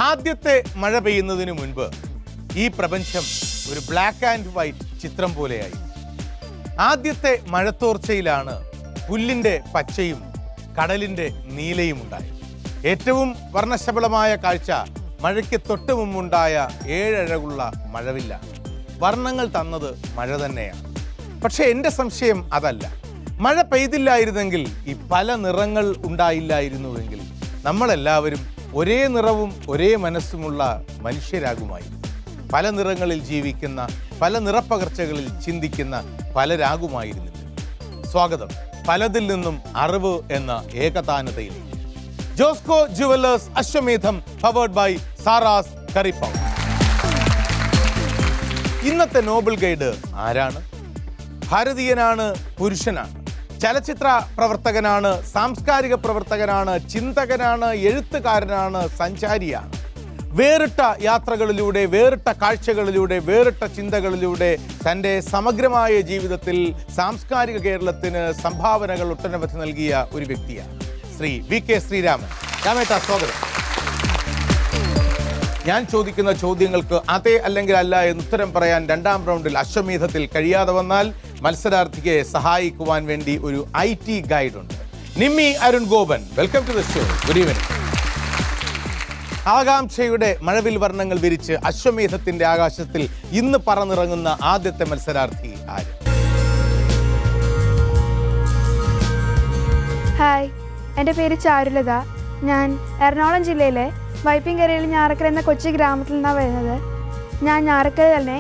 ആദ്യത്തെ മഴ പെയ്യുന്നതിന് മുൻപ് ഈ പ്രപഞ്ചം ഒരു ബ്ലാക്ക് ആൻഡ് വൈറ്റ് ചിത്രം പോലെയായി. ആദ്യത്തെ മഴത്തോർച്ചയിലാണ് പുല്ലിൻ്റെ പച്ചയും കടലിൻ്റെ നീലയും ഉണ്ടായത്. ഏറ്റവും വർണ്ണശബളമായ കാഴ്ച മഴയ്ക്ക് തൊട്ട് മുമ്പുണ്ടായ 7 അഴകുള്ള മഴവില്ലാണ്. വർണ്ണങ്ങൾ തന്നത് മഴ തന്നെയാണ്. പക്ഷേ എൻ്റെ സംശയം അതല്ല. മഴ പെയ്തില്ലായിരുന്നെങ്കിൽ ഈ പല നിറങ്ങൾ ഉണ്ടായില്ലായിരുന്നുവെങ്കിൽ നമ്മളെല്ലാവരും ഒരേ നിറവും ഒരേ മനസ്സുമുള്ള മനുഷ്യരാകുമായിരുന്നു. പല നിറങ്ങളിൽ ജീവിക്കുന്ന, പല നിറപ്പകർച്ചകളിൽ ചിന്തിക്കുന്ന പലരാകുമായിരുന്നില്ല. സ്വാഗതം പലതിൽ നിന്നും അറിവ് എന്ന ഏകതാനതയിലേക്ക്. Josco jewellers Ashwamedham powered by Sara's curry powder. ഇന്നത്തെ നോബൽ ഗൈഡ് ആരാണ്? ഭാരതീയനാണ്, പുരുഷനാണ്, ചലച്ചിത്ര പ്രവർത്തകനാണ്, സാംസ്കാരിക പ്രവർത്തകനാണ്, ചിന്തകനാണ്, എഴുത്തുകാരനാണ്, സഞ്ചാരിയാണ്. വേറിട്ട യാത്രകളിലൂടെ, വേറിട്ട കാഴ്ചകളിലൂടെ, വേറിട്ട ചിന്തകളിലൂടെ തൻ്റെ സമഗ്രമായ ജീവിതത്തിൽ സാംസ്കാരിക കേരളത്തിന് സംഭാവനകൾ ഒട്ടനവധി നൽകിയ ഒരു വ്യക്തിയാണ് ശ്രീ വി.കെ. ശ്രീരാമൻ. രാമേട്ട, സ്വാഗതം. ഞാൻ ചോദിക്കുന്ന ചോദ്യങ്ങൾക്ക് അതെ അല്ലെങ്കിൽ അല്ല എന്ന് ഉത്തരം പറയാൻ രണ്ടാം റൗണ്ടിൽ അശ്വമേധത്തിൽ കഴിയാതെ വന്നാൽ മത്സരാർത്ഥിയെ സഹായിക്കുവാൻ വേണ്ടി ഒരു IT ഗൈഡ് ഉണ്ട്. Nimmi Arun Gopan, welcome to the show. Good evening. ആകാംക്ഷയുടെ മഴവിൽ വർണ്ണങ്ങൾ വിരിച്ച് അശ്വമേധത്തിന്റെ ആകാശത്തിൽ ഇന്ന് പറന്നിറങ്ങുന്ന ആദ്യത്തെ മത്സരാർത്ഥി ആര്? ഹായ്, എൻ്റെ പേര് ചാരുലത. ഞാൻ എറണാകുളം ജില്ലയിലെ വൈപ്പിൻകരയിൽ ഞാറക്കര എന്ന കൊച്ചി ഗ്രാമത്തിൽ നിന്നാണ് വരുന്നത്. ഞാൻ ഞാറക്കര തന്നെ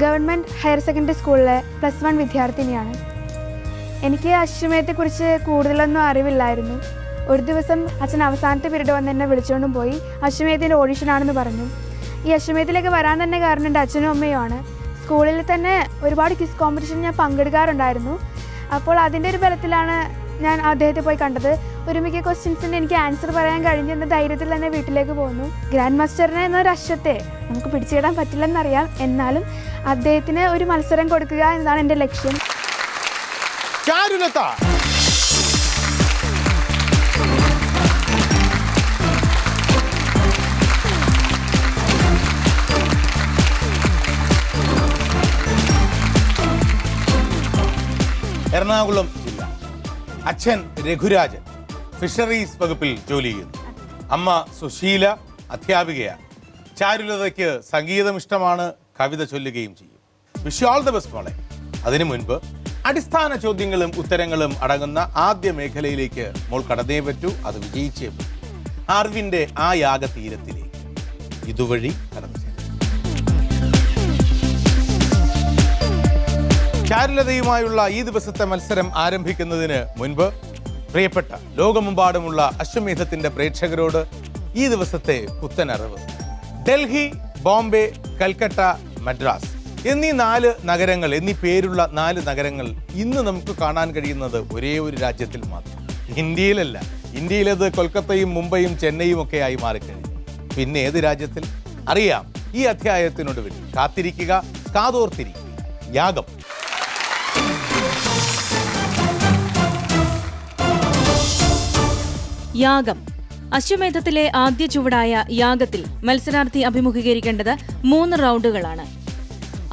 ഗവൺമെൻറ് ഹയർ സെക്കൻഡറി സ്കൂളിലെ +1 വിദ്യാർത്ഥിനിയാണ്. എനിക്ക് അശ്വമേധത്തെക്കുറിച്ച് കൂടുതലൊന്നും അറിവില്ലായിരുന്നു. ഒരു ദിവസം അച്ഛൻ അവസാനത്തെ പീരീഡ് വന്ന് എന്നെ വിളിച്ചുകൊണ്ടും പോയി അശ്വമേധത്തിൻ്റെ ഓഡിഷനാണെന്ന് പറഞ്ഞു. ഈ അശ്വമേധത്തിലേക്ക് വരാൻ തന്നെ കാരണം എൻ്റെ അച്ഛനും അമ്മയുമാണ്. സ്കൂളിൽ തന്നെ ഒരുപാട് ക്വിസ് കോമ്പറ്റീഷൻ ഞാൻ പങ്കെടുക്കാറുണ്ടായിരുന്നു. അപ്പോൾ അതിൻ്റെ ഒരു ബലത്തിലാണ് ഞാൻ അദ്ദേഹത്തെ പോയി കണ്ടത്. ഒരു മിക്ക ക്വസ്റ്റ്യൻസിന് എനിക്ക് ആൻസർ പറയാൻ കഴിഞ്ഞെന്ന ധൈര്യത്തിൽ തന്നെ വീട്ടിലേക്ക് പോന്നു. ഗ്രാൻഡ് മാസ്റ്ററിനെ എന്നൊരു അശ്വത്തെ നമുക്ക് പിടിച്ചിടാൻ പറ്റില്ലെന്നറിയാം. എന്നാലും അദ്ദേഹത്തിന് ഒരു മത്സരം കൊടുക്കുക എന്നതാണ് എൻ്റെ ലക്ഷ്യം. എറണാകുളം ജില്ല. അച്ഛൻ രഘുരാജൻ ഫിഷറീസ് വകുപ്പിൽ ജോലി ചെയ്യുന്നു. അമ്മ സുശീല അധ്യാപികയാണ്. ചാരുലതയ്ക്ക് സംഗീതം ഇഷ്ടമാണ്, കവിത ചൊല്ലുകയും ചെയ്യും. Wish you all the best മോളെ. അതിനു മുൻപ് അടിസ്ഥാന ചോദ്യങ്ങളും ഉത്തരങ്ങളും അടങ്ങുന്ന ആദ്യ മേഖലയിലേക്ക് മോൾ കടന്നേ പറ്റൂ. അത് വിജയിച്ചേ പറ്റൂ. അറിവിൻ്റെ ആ യാഗതീരത്തിലേക്ക് ഇതുവഴി കടന്നു. ചാരുലതയുമായുള്ള ഈ ദിവസത്തെ മത്സരം ആരംഭിക്കുന്നതിന് മുൻപ് പ്രിയപ്പെട്ട ലോകമെമ്പാടുമുള്ള അശ്വമേധത്തിന്റെ പ്രേക്ഷകരോട് ഈ ദിവസത്തെ പുത്തനറിവ്. ഡൽഹി, ബോംബെ, കൽക്കട്ട, മദ്രാസ് എന്നീ 4 നഗരങ്ങൾ, എന്നീ പേരുള്ള 4 നഗരങ്ങൾ ഇന്ന് നമുക്ക് കാണാൻ കഴിയുന്നത് ഒരേ ഒരു രാജ്യത്തിൽ മാത്രം. ഇന്ത്യയിലല്ല. ഇന്ത്യയിലത് കൊൽക്കത്തയും മുംബൈയും ചെന്നൈയും ഒക്കെ ആയി മാറിക്കഴിഞ്ഞു. പിന്നെ ഏത് രാജ്യത്തിൽ? അറിയാം. ഈ അധ്യായത്തിനൊടുവിൽ കാത്തിരിക്കുക, കാതോർത്തിരിക്കുക. യാഗം. യാഗം. അശ്വമേധത്തിലെ ആദ്യ ചുവടായ യാഗത്തിൽ മത്സരാർത്ഥി അഭിമുഖീകരിക്കേണ്ടത് 3 റൗണ്ടുകളാണ്.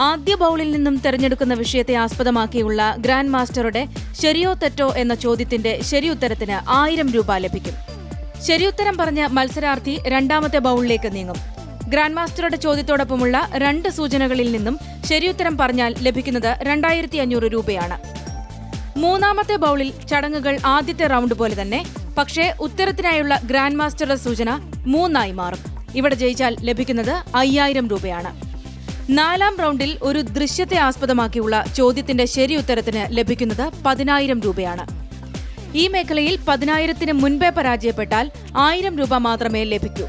ആദ്യ ബൗളിൽ നിന്നും തെരഞ്ഞെടുക്കുന്ന വിഷയത്തെ ആസ്പദമാക്കിയുള്ള ഗ്രാൻഡ് മാസ്റ്ററുടെ ശരിയോ തെറ്റോ എന്ന ചോദ്യത്തിന്റെ ശരിയുത്തരത്തിന് 1000 രൂപ ലഭിക്കും. ശരിയുത്തരം പറഞ്ഞ മത്സരാർത്ഥി രണ്ടാമത്തെ ബൗളിലേക്ക് നീങ്ങും. ഗ്രാൻഡ് മാസ്റ്ററുടെ ചോദ്യത്തോടൊപ്പമുള്ള 2 സൂചനകളിൽ നിന്നും ശരിയുത്തരം പറഞ്ഞാൽ ലഭിക്കുന്നത് 2500 രൂപയാണ്. മൂന്നാമത്തെ ബൗളിൽ ചടങ്ങുകൾ ആദ്യത്തെ റൗണ്ട് പോലെ തന്നെ, പക്ഷേ ഉത്തരത്തിനായുള്ള ഗ്രാൻഡ് മാസ്റ്ററുടെ സൂചന 3 മാറും. ഇവിടെ ജയിച്ചാൽ ലഭിക്കുന്നത് 5000 രൂപയാണ്. 4ാം റൗണ്ടിൽ ഒരു ദൃശ്യത്തെ ആസ്പദമാക്കിയുള്ള ചോദ്യത്തിന്റെ ശരിയുത്തരത്തിന് ലഭിക്കുന്നത് 10000 രൂപയാണ്. ഈ മേഖലയിൽ 10000ന് മുൻപേ പരാജയപ്പെട്ടാൽ 1000 രൂപ മാത്രമേ ലഭിക്കൂ.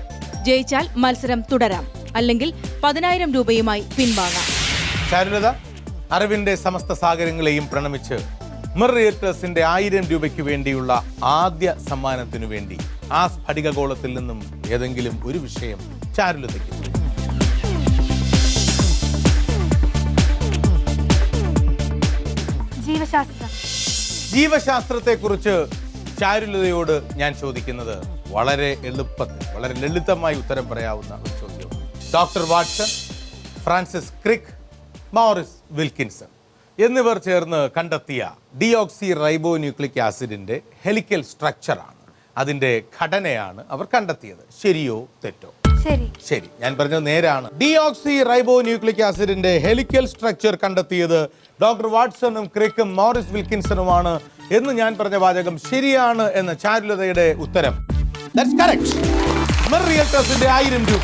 ജയിച്ചാൽ മത്സരം തുടരാം, അല്ലെങ്കിൽ 10000 രൂപയുമായി പിൻവാങ്ങാം. ചാരുലത, അറിവിന്റെ സമസ്ത സാഗരങ്ങളെയും പ്രണമിച്ച് മിർ റിയേറ്റേഴ്സിന്റെ 1000 രൂപയ്ക്ക് വേണ്ടിയുള്ള ആദ്യ സമ്മാനത്തിനു വേണ്ടി ആ സ്ഫടികഗോളത്തിൽ നിന്നും ഏതെങ്കിലും ഒരു വിഷയം ചാരുലതയ്ക്ക്. ജീവശാസ്ത്രത്തെക്കുറിച്ച് ചാരുലതയോട് ഞാൻ ചോദിക്കുന്നത് വളരെ എളുപ്പത്തിൽ വളരെ ലളിതമായി ഉത്തരം പറയാവുന്ന ഒരു ചോദ്യം. Doctor Watson, Francis Crick, Morris Wilkinson എന്നിവർ ചേർന്ന് കണ്ടെത്തിയ ഡിയോക്സി റൈബോ ന്യൂക്ലിക് ആസിഡിൻ്റെ ഹെലിക്കൽ സ്ട്രക്ചറാണ്, അതിൻ്റെ ഘടനയാണ് അവർ കണ്ടെത്തിയത്. ശരിയോ തെറ്റോ? ശരി, ഞാൻ പറഞ്ഞത് നേരാണ്. ഡിയോക്സി റൈബോ ന്യൂക്ലിക് ആസിഡിന്റെ ഹെലിക്കൽ സ്ട്രക്ചർ കണ്ടെത്തിയത് ഡോക്ടർ വാട്സണും ക്രിക്കും മോറിസ് വിൽക്കിൻസണുമാണ് എന്ന് ഞാൻ പറഞ്ഞ വാചകം ശരിയാണ് എന്ന ചാരുലതയുടെ ഉത്തരം. That's correct. മിർ റിയൽറ്റേഴ്സിന്റെ 1000 രൂപ.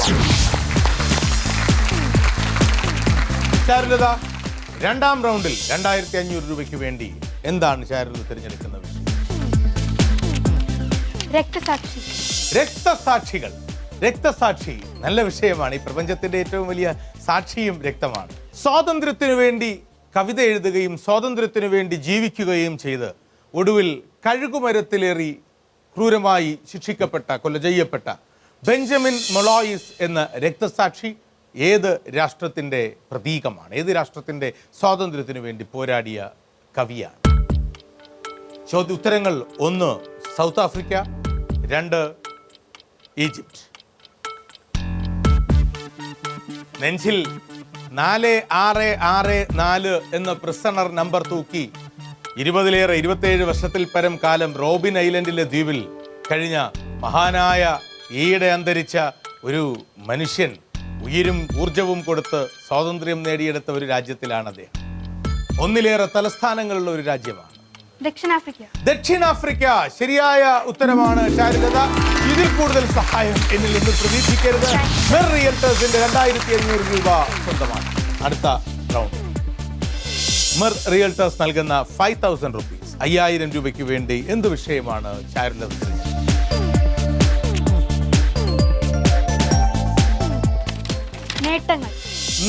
ചാരുലത, രണ്ടാം റൗണ്ടിൽ 2500 രൂപയ്ക്ക് വേണ്ടി എന്താണ് ചാരുലത തിരഞ്ഞെടുക്കുന്ന വിഷയം? രക്തസാക്ഷികൾ. രക്തസാക്ഷി നല്ല വിഷയമാണ്. ഈ പ്രപഞ്ചത്തിന്റെ ഏറ്റവും വലിയ സാക്ഷിയും രക്തമാണ്. സ്വാതന്ത്ര്യത്തിനു വേണ്ടി കവിത എഴുതുകയും സ്വാതന്ത്ര്യത്തിനു വേണ്ടി ജീവിക്കുകയും ചെയ്ത് ഒടുവിൽ കഴുകുമരത്തിലേറി ക്രൂരമായി കൊല ചെയ്യപ്പെട്ട ബെഞ്ചമിൻ മൊളോയിസ് എന്ന രക്തസാക്ഷി ഏത് രാഷ്ട്രത്തിൻ്റെ പ്രതീകമാണ്? ഏത് രാഷ്ട്രത്തിൻ്റെ സ്വാതന്ത്ര്യത്തിനു വേണ്ടി പോരാടിയ കവിയാണ്? ഉത്തരങ്ങൾ: 1 സൗത്ത് ആഫ്രിക്ക, 2 ഈജിപ്റ്റ്. നെഞ്ചിൽ 4664 എന്ന പ്രിസണർ നമ്പർ തൂക്കി 27 വർഷത്തിൽ പരം കാലം റോബിൻ ഐലൻഡിലെ ദ്വീപിൽ കഴിഞ്ഞ മഹാനായ ഈയിടെ അന്തരിച്ച ഒരു മനുഷ്യൻ ഉയിരും ഊർജവും കൊടുത്ത് സ്വാതന്ത്ര്യം നേടിയെടുത്ത ഒരു രാജ്യത്തിലാണ് അദ്ദേഹം. 1 തലസ്ഥാനങ്ങളുള്ള ഒരു രാജ്യമാണ് ദക്ഷിണാഫ്രിക്ക. ശരിയായ ഉത്തരമാണ് ചാരുലത. ഇതിൽ കൂടുതൽ സഹായം എന്നിൽ നിന്ന് പ്രതീക്ഷിക്കരുത്. മിർ റിയൽറ്റേഴ്സിന്റെ 2500 രൂപ സ്വന്തമാണ്. അടുത്ത റൗണ്ട് മിർ റിയൽറ്റേഴ്സ് നൽകുന്ന 5000 റുപ്പീസ്. 5000 രൂപയ്ക്ക് വേണ്ടി എന്ത് വിഷയമാണ് ചാരുലത തിരഞ്ഞെടുത്തത്?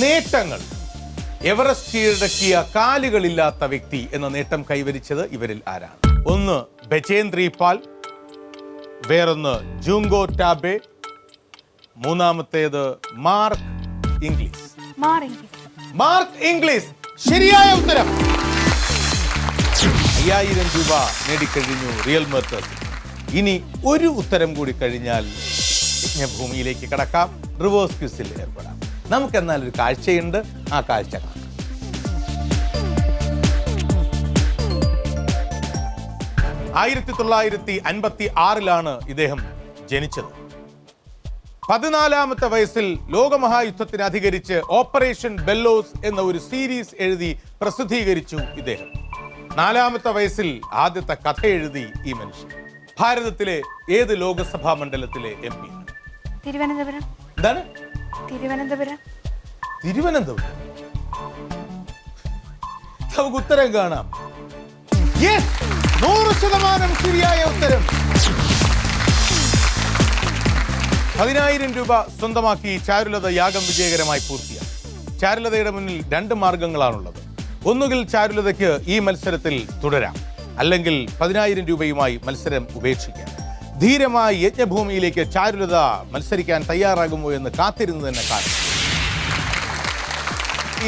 നേട്ടങ്ങൾ. എവറസ്റ്റ് കീഴടക്കിയ കാലുകളില്ലാത്ത വ്യക്തി എന്ന നേട്ടം കൈവരിച്ചത് ഇവരിൽ ആരാണ്? 1 ബചേന്ദ്രി പാൽ, വേറൊന്ന് ജൂങ്കോ ടാബെ, മൂന്നാമത്തേത് മാർക്ക് ഇംഗ്ലീസ്. ശരിയായ ഉത്തരം. 5000 രൂപ നേടിക്കഴിഞ്ഞു റിയൽ മെർട്ടേഴ്സ്. ഇനി ഒരു ഉത്തരം കൂടി കഴിഞ്ഞാൽ യജ്ഞഭൂമിയിലേക്ക് കടക്കാം, റിവേഴ്സ് ക്വിസിൽ ഏർപ്പെടാം. നമുക്കെന്നാൽ ഒരു കാഴ്ചയുണ്ട്, ആ കാഴ്ച കാണാം. 1956 ഇദ്ദേഹം ജനിച്ചത്. 14-ാമത്തെ വയസ്സിൽ ലോകമഹായുദ്ധത്തിന് അധികരിച്ച് ഓപ്പറേഷൻ ബെല്ലോസ് എന്ന ഒരു സീരീസ് എഴുതി പ്രസിദ്ധീകരിച്ചു ഇദ്ദേഹം. 4-ാമത്തെ വയസ്സിൽ ആദ്യത്തെ കഥ എഴുതി ഈ മനുഷ്യൻ. ഭാരതത്തിലെ ഏത് ലോകസഭാ മണ്ഡലത്തിലെ MP? തിരുവനന്തപുരം. എന്താണ്? തിരുവനന്തപുരം. നമുക്ക് ഉത്തരം കാണാം. 100% ശരിയായ ഉത്തരം. 10000 രൂപ സ്വന്തമാക്കി ചാരുലത യാഗം വിജയകരമായി പൂർത്തിയാക്കി. ചാരുലതയുടെ മുന്നിൽ 2 മാർഗങ്ങളാണുള്ളത്. ഒന്നുകിൽ ചാരുലതയ്ക്ക് ഈ മത്സരത്തിൽ തുടരാം, അല്ലെങ്കിൽ 10000 രൂപയുമായി മത്സരം ഉപേക്ഷിക്കാം. ധീരമായി യജ്ഞഭൂമിയിലേക്ക് ചാരുലത മത്സരിക്കാൻ തയ്യാറാകുമോ എന്ന് കാത്തിരുന്ന് തന്നെ കാണും.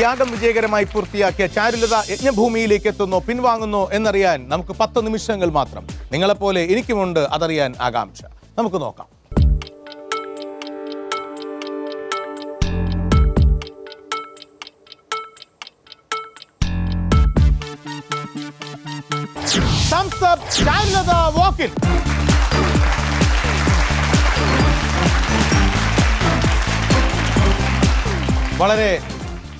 യാഗം വിജയകരമായി പൂർത്തിയാക്കിയ ചാരുലത യജ്ഞഭൂമിയിലേക്ക് എത്തുന്നോ പിൻവാങ്ങുന്നോ എന്നറിയാൻ നമുക്ക് 10 നിമിഷങ്ങൾ മാത്രം. നിങ്ങളെപ്പോലെ എനിക്കുമുണ്ട് അതറിയാൻ ആകാംക്ഷ. നമുക്ക് നോക്കാം. Thumbs up, Charulata walk in. വളരെ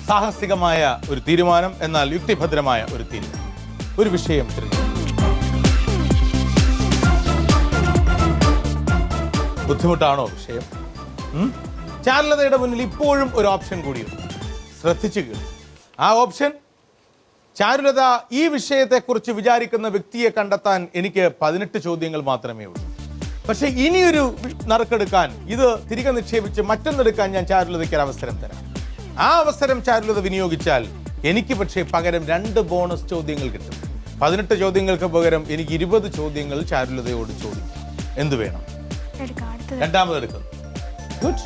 സാഹസികമായ ഒരു തീരുമാനം, എന്നാൽ യുക്തിഭദ്രമായ ഒരു തീരുമാനം. ഒരു വിഷയം തിരഞ്ഞെടുത്തു. ബുദ്ധിമുട്ടാണോ വിഷയം? ചാരുലതയുടെ മുന്നിൽ ഇപ്പോഴും ഒരു ഓപ്ഷൻ കൂടിയുണ്ട്. ശ്രദ്ധിച്ചു കേൾക്കും. ആ ഓപ്ഷൻ: ചാരുലത ഈ വിഷയത്തെക്കുറിച്ച് വിചാരിക്കുന്ന വ്യക്തിയെ കണ്ടെത്താൻ എനിക്ക് 18 ചോദ്യങ്ങൾ മാത്രമേ ഉള്ളൂ. പക്ഷെ ഇനിയൊരു നറുക്കെടുക്കാൻ, ഇത് തിരികെ നിക്ഷേപിച്ച് മറ്റൊന്നെടുക്കാൻ ഞാൻ ചാരുലതയ്ക്ക് ഒരു അവസരം തരാം. ആ അവസരം ചാരുലത വിനിയോഗിച്ചാൽ എനിക്ക് പക്ഷേ പകരം 2 ബോണസ് ചോദ്യങ്ങൾ കിട്ടും. 18 ചോദ്യങ്ങൾക്ക് പകരം എനിക്ക് 20 ചോദ്യങ്ങൾ ചാരുലതയോട് ചോദിക്കാം. എന്ത് വേണം? രണ്ടാമത് എടുക്കുന്നു. ഗുഡ്.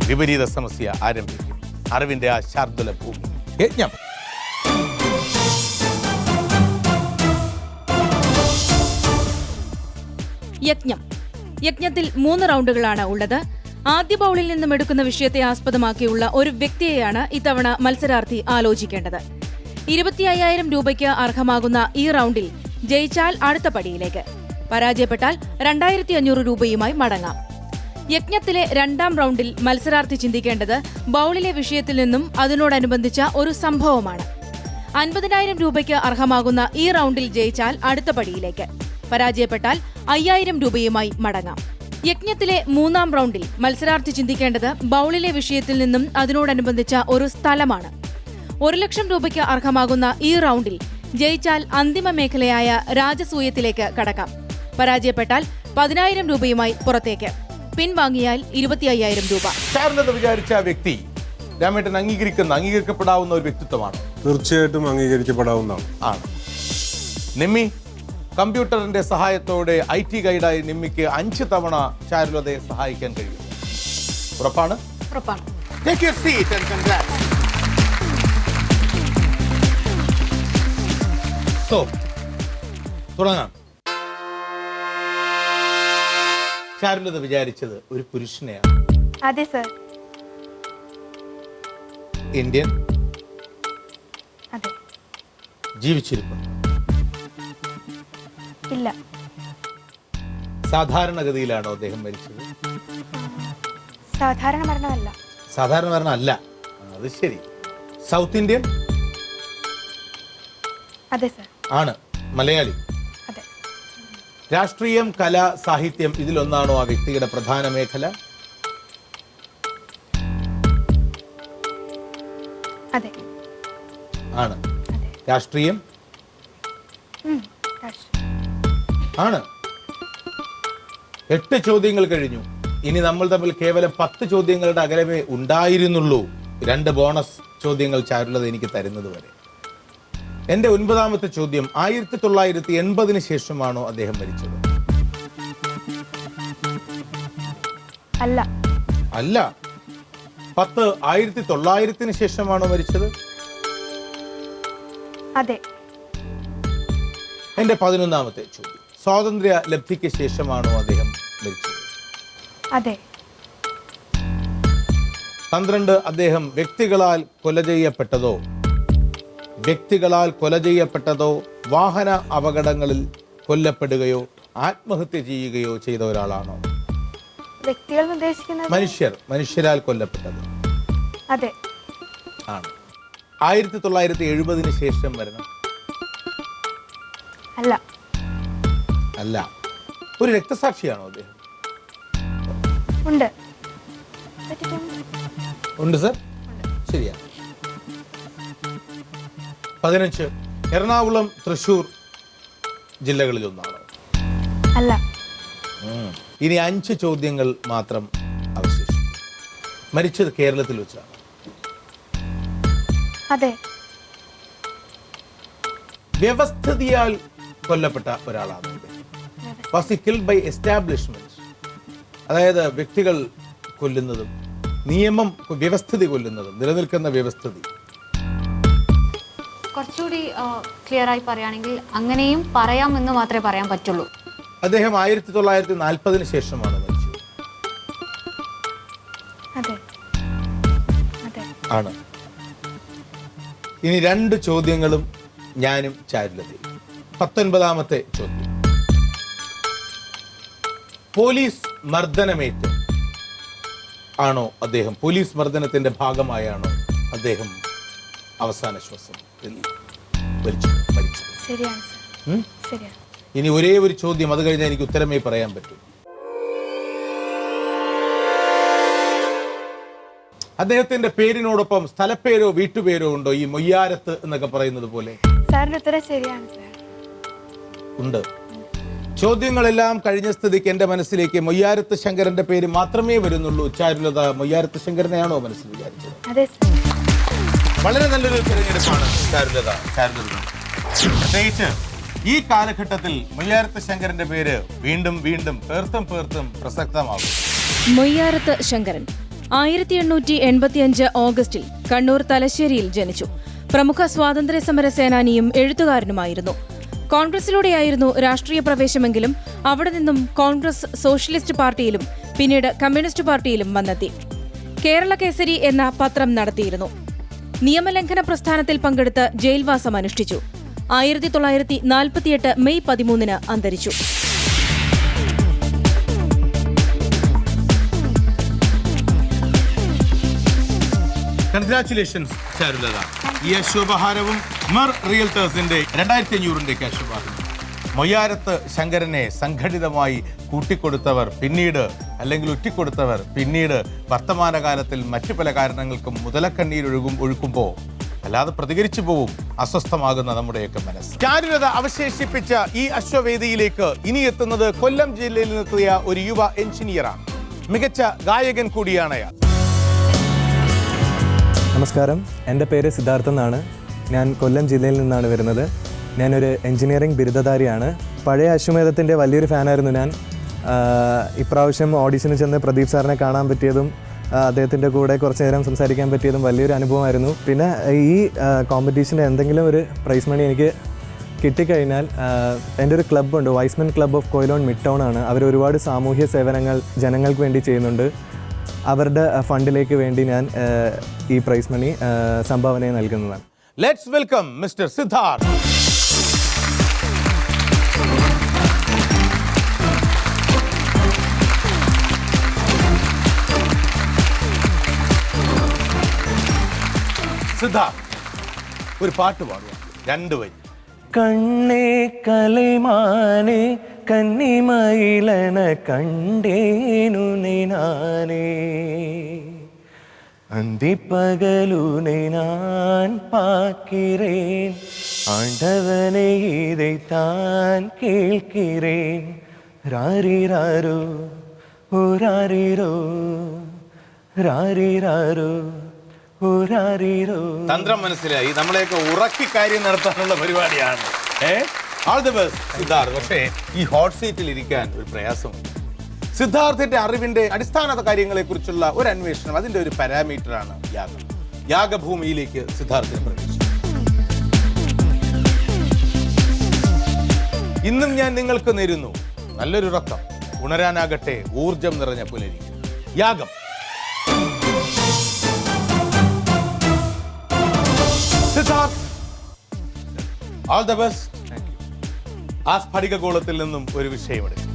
വിപരീത സമസ്യ ആരംഭിക്കും. അറിവിന്റെ ആ ശാർദുല ഭൂമി യജ്ഞം. യജ്ഞത്തിൽ 3 റൗണ്ടുകളാണ് ഉള്ളത്. ആദ്യ ബൗളിൽ നിന്നും എടുക്കുന്ന വിഷയത്തെ ആസ്പദമാക്കിയുള്ള ഒരു വ്യക്തിയെയാണ് ഇത്തവണ മത്സരാർത്ഥി ആലോചിക്കേണ്ടത്. 25,000 രൂപയ്ക്ക് അർഹമാകുന്ന ഈ റൗണ്ടിൽ ജയിച്ചാൽ അടുത്ത പടിയിലേക്ക്, പരാജയപ്പെട്ടാൽ 2,500 രൂപയുമായി മടങ്ങാം. യജ്ഞത്തിലെ 2ാം റൗണ്ടിൽ മത്സരാർത്ഥി ചിന്തിക്കേണ്ടത് ബൗളിലെ വിഷയത്തിൽ നിന്നും അതിനോടനുബന്ധിച്ച ഒരു സംഭവമാണ്. 50,000 രൂപയ്ക്ക് അർഹമാകുന്ന ഈ റൗണ്ടിൽ ജയിച്ചാൽ അടുത്ത പടിയിലേക്ക്, പരാജയപ്പെട്ടാൽ 5,000 രൂപയുമായി മടങ്ങാം. യജ്ഞത്തിലെ 3ാം റൗണ്ടിൽ മത്സരാർത്ഥി ചിന്തിക്കേണ്ടത് ബൗളിലെ വിഷയത്തിൽ നിന്നും അതിനോടനുബന്ധിച്ച ഒരു സ്ഥലമാണ്. 1,00,000 രൂപയ്ക്ക് അർഹമാകുന്ന ഈ റൗണ്ടിൽ ജയിച്ചാൽ അന്തിമ മേഖലയായ രാജസൂയത്തിലേക്ക് കടക്കാം, പരാജയപ്പെട്ടാൽ 10,000 രൂപയുമായി പുറത്തേക്ക്, പിൻവാങ്ങിയാൽ 25,000 രൂപ. ചാരുലത വിചാരിച്ച വ്യക്തി രാമേട്ടൻ അംഗീകരിക്കപ്പെടാവുന്ന ഒരു വ്യക്തിത്വമാണ്. തീർച്ചയായിട്ടും അംഗീകരിക്കപ്പെടാവുന്നതാണ്. ആണ്. നിമ്മി, കമ്പ്യൂട്ടറിന്റെ സഹായത്തോടെ IT ഗൈഡായി നിമ്മിക്ക് 5 തവണ ചാരുലതയെ സഹായിക്കാൻ കഴിയും. ഉറപ്പാണ്? ഉറപ്പാണ്. Take your seat and congrats. So, തുടങ്ങാം. ചാരുലത വിചാരിച്ചത് ഒരു പുരുഷനെയാണ്. അതെ സർ. ഇന്ത്യൻ, അതെ. ജീവിച്ചിരിപ്പുണ്ട്. ഇല്ല. സാധാരണഗതിയിലാണോ അദ്ദേഹം മരിച്ചത്? സാധാരണ മരണമല്ല. സാധാരണ മരണം അല്ല. അത് ശരി. South Indian? അതെ സർ. ആണ്. മലയാളി? അതെ. രാഷ്ട്രീയം, കല, സാഹിത്യം ഇതിലൊന്നാണോ ആ വ്യക്തിയുടെ പ്രധാന മേഖല? അതെ. ആണ്. രാഷ്ട്രീയം? ആണ്. 8 ചോദ്യങ്ങൾ കഴിഞ്ഞു. ഇനി നമ്മൾ തമ്മിൽ കേവലം 10 ചോദ്യങ്ങളുടെ അകലമേ ഉണ്ടായിരുന്നുള്ളൂ. 2 ബോണസ് ചോദ്യങ്ങൾ ചാരുലത എനിക്ക് തരുന്നത് വരെ. എന്റെ 9ാമത്തെ ചോദ്യം, 1980 ശേഷമാണോ അദ്ദേഹം മരിച്ചത്? അല്ല. അല്ല. 1900 ശേഷമാണോ മരിച്ചത്? അതെ. എന്റെ 11ാമത്തെ ചോദ്യം, സ്വാതന്ത്ര്യ ലബ്ധിക്ക് ശേഷമാണോ അദ്ദേഹം മരിച്ചത്? അതെ. 12 അദ്ദേഹം വ്യക്തികളാൽ കൊല ചെയ്യപ്പെട്ടതോ വാഹന അപകടങ്ങളിൽ കൊല്ലപ്പെടുകയോ ആത്മഹത്യ ചെയ്യുകയോ ചെയ്ത ഒരാളാണോ? വ്യക്തികൾ ഉദ്ദേശിക്കുന്നത് മനുഷ്യരാൽ കൊല്ലപ്പെട്ടത്? അതെ. ആണ്. 1970 ശേഷം മരണം? അല്ല. അല്ല. ഒരു രക്തസാക്ഷിയാണോ അദ്ദേഹം? ഉണ്ട്. ഉണ്ട് സർ. ശരിയാണ്. 15 എറണാകുളം, തൃശൂർ ജില്ലകളിൽ ഒന്നാണോ? അല്ല. ഇനി 5 ചോദ്യങ്ങൾ മാത്രം അവശേഷിക്കും. മരിച്ചത് കേരളത്തിൽ വെച്ചാണ്? അതെ. വ്യവസ്ഥിതിയാൽ കൊല്ലപ്പെട്ട ഒരാളാണ്. Was he killed by establishment? അതായത് വ്യക്തികൾ കൊല്ലുന്നതും നിയമം വ്യവസ്ഥിതി കൊല്ലുന്നതും, നിലനിൽക്കുന്ന വ്യവസ്ഥിതി. കുറച്ചുകൂടി ക്ലിയർ ആയി പറയുകയാണെങ്കിൽ അങ്ങനെയും പറയാമെന്ന് മാത്രമേ പറയാൻ പറ്റുള്ളൂ. അദ്ദേഹം 1940 ശേഷമാണ് മരിച്ചത്? അതെ. അതെ. ആണ്. ഇനി 2 ചോദ്യങ്ങളും ഞാനും ചാരുലതയും. 19ാമത്തെ ചോദ്യം, പോലീസ് മർദ്ദനമേറ്റ് ആണോ അദ്ദേഹം, പോലീസ് മർദ്ദനത്തിന്റെ ഭാഗമായാണോ അദ്ദേഹം അവസാന ശ്വാസത്തിൽ മരിച്ചത്? ശരിയാണ് സർ. ശരിയാണ്. ഇനി ഒരേ ഒരു ചോദ്യം, അത് കഴിഞ്ഞാൽ എനിക്ക് ഉത്തരമേ പറയാൻ പറ്റൂ. അദ്ദേഹത്തിന്റെ പേരിനോടൊപ്പം സ്ഥലപ്പേരോ വീട്ടുപേരോ ഉണ്ടോ? ഈ മൊയ്യാരത്ത് എന്നൊക്കെ പറയുന്നത് പോലെ. സാറിന്റെ ഉത്തരം ശരിയാണ് സർ. ഉണ്ട്. ചോദ്യങ്ങളെല്ലാം കഴിഞ്ഞ സ്ഥിതിക്ക് എന്റെ മനസ്സിലേക്ക് മൊയ്യാരത്ത് ശങ്കരന്റെ പേര് മാത്രമേ വരുന്നുള്ളൂ. ചാരുലത മൊയ്യാരത്ത് ശങ്കരനെയാണോ മനസ്സിൽ വിചാരിച്ചത്? അതെ സർ. വളരെ നല്ലൊരു തിരഞ്ഞെടുപ്പാണ് ചാരുലത. പ്രത്യേകിച്ച് ഈ കാലഘട്ടത്തിൽ മൊയ്യാരത്ത് ശങ്കരന്റെ പേര് വീണ്ടും പേർത്തും പ്രസക്തമാകും. മൊയ്യാരത്ത് ശങ്കരൻ 1885 ഓഗസ്റ്റിൽ കണ്ണൂർ തലശ്ശേരിയിൽ ജനിച്ചു. പ്രമുഖ സ്വാതന്ത്ര്യ സമര സേനാനിയും എഴുത്തുകാരനുമായിരുന്നു. കോൺഗ്രസിലൂടെയായിരുന്നു രാഷ്ട്രീയ പ്രവേശമെങ്കിലും അവിടെ നിന്നും കോൺഗ്രസ് സോഷ്യലിസ്റ്റ് പാർട്ടിയിലും പിന്നീട് കമ്മ്യൂണിസ്റ്റ് പാർട്ടിയിലും വന്നെത്തി. കേരള കേസരി എന്ന പത്രം നടത്തിയിരുന്നു. നിയമലംഘന പ്രസ്ഥാനത്തിൽ പങ്കെടുത്ത് ജയിൽവാസം അനുഷ്ഠിച്ചു. 1948 മെയ് 13 അന്തരിച്ചു. കൺഗ്രാറ്റുലേഷൻസ് ചാരുലത. ഈ അശോപഹാരവും മർ റിയൽറ്റേഴ്സിന്റെ 2500 ക്യാഷ് ഉപഹാരം. മൊയ്യാരത്ത് ശങ്കരനെ സംഘടിതമായി കൂട്ടിക്കൊടുത്തവർ പിന്നീട്, അല്ലെങ്കിൽ ഒറ്റിക്കൊടുത്തവർ പിന്നീട് വർത്തമാനകാലത്തിൽ മറ്റു പല കാരണങ്ങൾക്കും ഒഴുക്കുമ്പോൾ അല്ലാതെ പ്രതികരിച്ചു പോവും അസ്വസ്ഥമാകുന്ന നമ്മുടെയൊക്കെ മനസ്സ്. ചാരുലത അവശേഷിപ്പിച്ച ഈ അശ്വവേദിയിലേക്ക് ഇനി എത്തുന്നത് കൊല്ലം ജില്ലയിൽ നിന്നെത്തിയ ഒരു യുവ എഞ്ചിനീയറാണ്. മികച്ച ഗായകൻ കൂടിയാണ് അയാൾ. നമസ്കാരം, എൻ്റെ പേര് സിദ്ധാർത്ഥ് എന്നാണ്. ഞാൻ കൊല്ലം ജില്ലയിൽ നിന്നാണ് വരുന്നത്. ഞാനൊരു എൻജിനീയറിംഗ് ബിരുദധാരിയാണ്. പഴയ അശ്വമേധത്തിൻ്റെ വലിയൊരു ഫാനായിരുന്നു ഞാൻ. ഇപ്രാവശ്യം ഓഡീഷന് ചെന്ന് പ്രദീപ് സാറിനെ കാണാൻ പറ്റിയതും അദ്ദേഹത്തിൻ്റെ കൂടെ കുറച്ച് നേരം സംസാരിക്കാൻ പറ്റിയതും വലിയൊരു അനുഭവമായിരുന്നു. പിന്നെ ഈ കോമ്പറ്റീഷന് എന്തെങ്കിലും ഒരു പ്രൈസ് മണി എനിക്ക് കിട്ടിക്കഴിഞ്ഞാൽ, എൻ്റെ ഒരു ക്ലബ്ബുണ്ട്, Y's Men club of Quilon mid town ആണ്. അവർ ഒരുപാട് സാമൂഹ്യ സേവനങ്ങൾ ജനങ്ങൾക്ക് വേണ്ടി ചെയ്യുന്നുണ്ട്. അവരുടെ ഫണ്ടിലേക്ക് വേണ്ടി ഞാൻ ഈ പ്രൈസ് മണി സംഭാവനയെ നൽകുന്നതാണ്. Let's welcome mister Siddharth. Siddharth, ഒരു പാട്ട് പാടുക, 2 വരി. കണ്ണേ കലൈമാനേ കന്നിമയിലന കണ്ടേനു നാനേ അന്തിപ്പകലുനെ நான் பார்க்கிறேன் ஆண்டவனே இதைத்தான் கேட்கிறேன் ராரிராரோ ஓ ராரிரோ ராரிராரோ ഓ രാരിരോ. തന്ത്രം മനസ്സിലായി. നമ്മളെയൊക്കെ ഉറക്കി കാര്യം നടത്താനുള്ള പരിപാടിയാണ്. All the best Siddharth. പക്ഷേ ഈ ഹോട്ട് സീറ്റിൽ ഇരിക്കാൻ ഒരു പ്രയാസമുണ്ട്. സിദ്ധാർത്ഥിന്റെ അറിവിന്റെ അടിസ്ഥാന കാര്യങ്ങളെ കുറിച്ചുള്ള ഒരു അന്വേഷണം, അതിന്റെ ഒരു പാരാമീറ്ററാണ് യാഗം. യാഗഭൂമിയിലേക്ക് സിദ്ധാർത്ഥിനെ പ്രവേശിച്ചു. ഇന്നും ഞാൻ നിങ്ങൾക്ക് നേരുന്നു നല്ലൊരു ഉറക്കം, ഉണരാനാകട്ടെ ഊർജം നിറഞ്ഞ പുലരി. യാഗം. Siddharth, all the best. ആ സ്ഫടികഗോളത്തിൽ നിന്നും ഒരു വിഷയമെടുക്കും.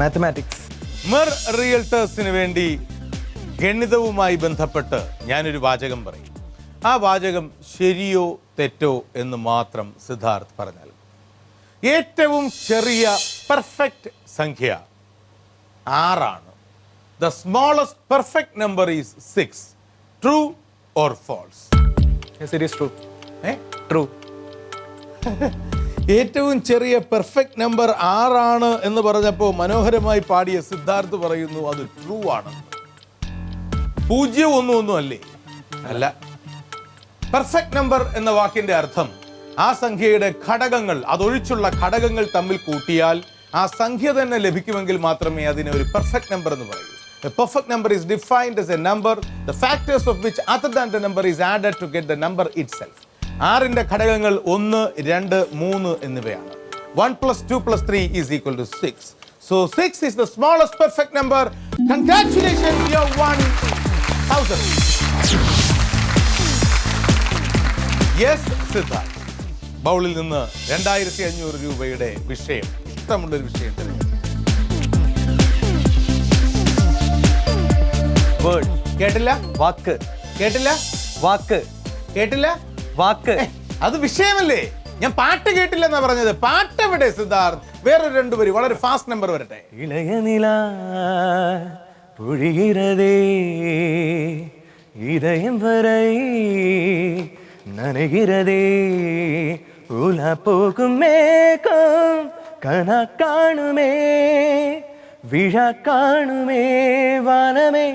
മാത്തമാറ്റിക്സ്. മെർ റിയൽറ്റേഴ്സിന് വേണ്ടി ഗണിതവുമായി ബന്ധപ്പെട്ട് ഞാനൊരു വാചകം പറയും. ആ വാചകം ശരിയോ തെറ്റോ എന്ന് മാത്രം സിദ്ധാർത്ഥ് പറഞ്ഞാൽ. ഏറ്റവും ചെറിയ പെർഫെക്റ്റ് സംഖ്യ 6 ആണ്. The smallest perfect number is 6. True or false? Yes, it is true. True. ഏറ്റവും ചെറിയ പെർഫെക്റ്റ് നമ്പർ 6 ആണ് എന്ന് പറഞ്ഞപ്പോൾ മനോഹരമായി പാടിയ സിദ്ധാർത്ഥ് പറയുന്നു അത് ട്രൂ ആണ്. 0 ഒന്നും അല്ലേ? അല്ല. പെർഫെക്റ്റ് നമ്പർ എന്ന വാക്കിന്റെ അർത്ഥം ആ സംഖ്യയുടെ ഘടകങ്ങൾ, അതൊഴിച്ചുള്ള ഘടകങ്ങൾ തമ്മിൽ കൂട്ടിയാൽ ആ സംഖ്യ തന്നെ ലഭിക്കുമെങ്കിൽ മാത്രമേ അതിനെ ഒരു പെർഫെക്റ്റ് നമ്പർ എന്ന് പറയൂ. A perfect number is defined as a number, the factors of which other than the number is added to get the number itself. 6ന്റെ ഘടകങ്ങൾ 1, 2, 3 എന്നിവയാണ്. 1 + 2 + 3 is equal to 6. So 6 is the smallest perfect number. Congratulations, you have won 1000. Yes, Siddharth. ബൗളിൽ നിന്ന് 2500 രൂപയുടെ വിഷയം, ഇഷ്ടമുള്ളൊരു വിഷയം തിരഞ്ഞെടുത്തു. Word. കേട്ടില്ല? വാക്ക്. കേട്ടില്ല? വാക്ക്. കേട്ടില്ല? വാക്ക്. അത് വിഷയമല്ലേ? ഞാൻ പാട്ട് കേട്ടില്ലെന്നാ പറഞ്ഞത്. പാട്ട് എവിടെ സിദ്ധാർത്ഥ്? വേറൊരു 2 വരി, വളരെ ഫാസ്റ്റ് നമ്പർ വരട്ടെ. ഇളയനില പൊഴിகிறதே இதயம் வரை நனைகிறதே உலா போகும் மேகம் கனா காணுமே விழா காணுமே வானமே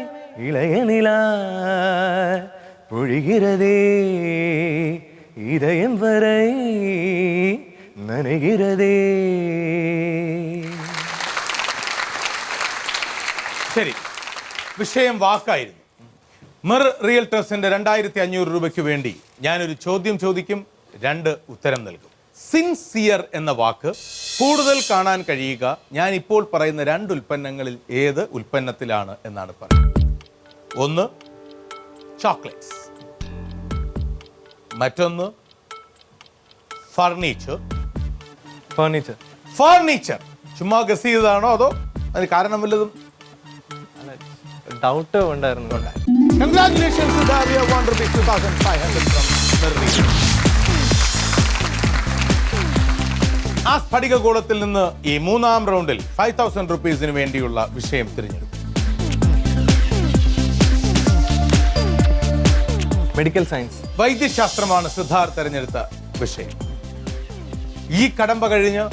இளையநிலா பொழிகிறதே இதயம் வரை நனைகிறதே. ശരി, വിഷയം വാക്കായിരുന്നു. മെർ റിയൽറ്റേഴ്സിന്റെ 2500 രൂപയ്ക്ക് വേണ്ടി ഞാനൊരു ചോദ്യം ചോദിക്കും, 2 ഉത്തരം നൽകും. സിൻസിയർ എന്ന വാക്ക് കൂടുതൽ കാണാൻ കഴിയുക ഞാൻ ഇപ്പോൾ പറയുന്ന 2 ഉൽപ്പന്നങ്ങളിൽ ഏത് ഉൽപ്പന്നത്തിലാണ് എന്നാണ് പറയുന്നത്. ഒന്ന് ചോക്ലേറ്റ്സ്, മറ്റൊന്ന് ഫർണിച്ചർ. ഫർണിച്ചർ ചുമ്മാ ഗസ് ചെയ്തതാണോ അതോ അതിന് കാരണം വല്ലതും? ഡൗട്ട് ഉണ്ടായിരുന്നു. Congratulations, Siddharth. You have won rupees 2,500 from Merri. ആ സ്ഫടിക ഗോളത്തിൽ നിന്ന് ഈ 3-ാം റൗണ്ടിൽ 5,000 റുപ്പീസിന് വേണ്ടിയുള്ള വിഷയം തിരഞ്ഞെടുക്കും. Medical science. വൈദ്യശാസ്ത്രമാണ് സിദ്ധാർത്ഥ് തെരഞ്ഞെടുത്ത വിഷയം. ഈ കടമ്പ കഴിഞ്ഞ്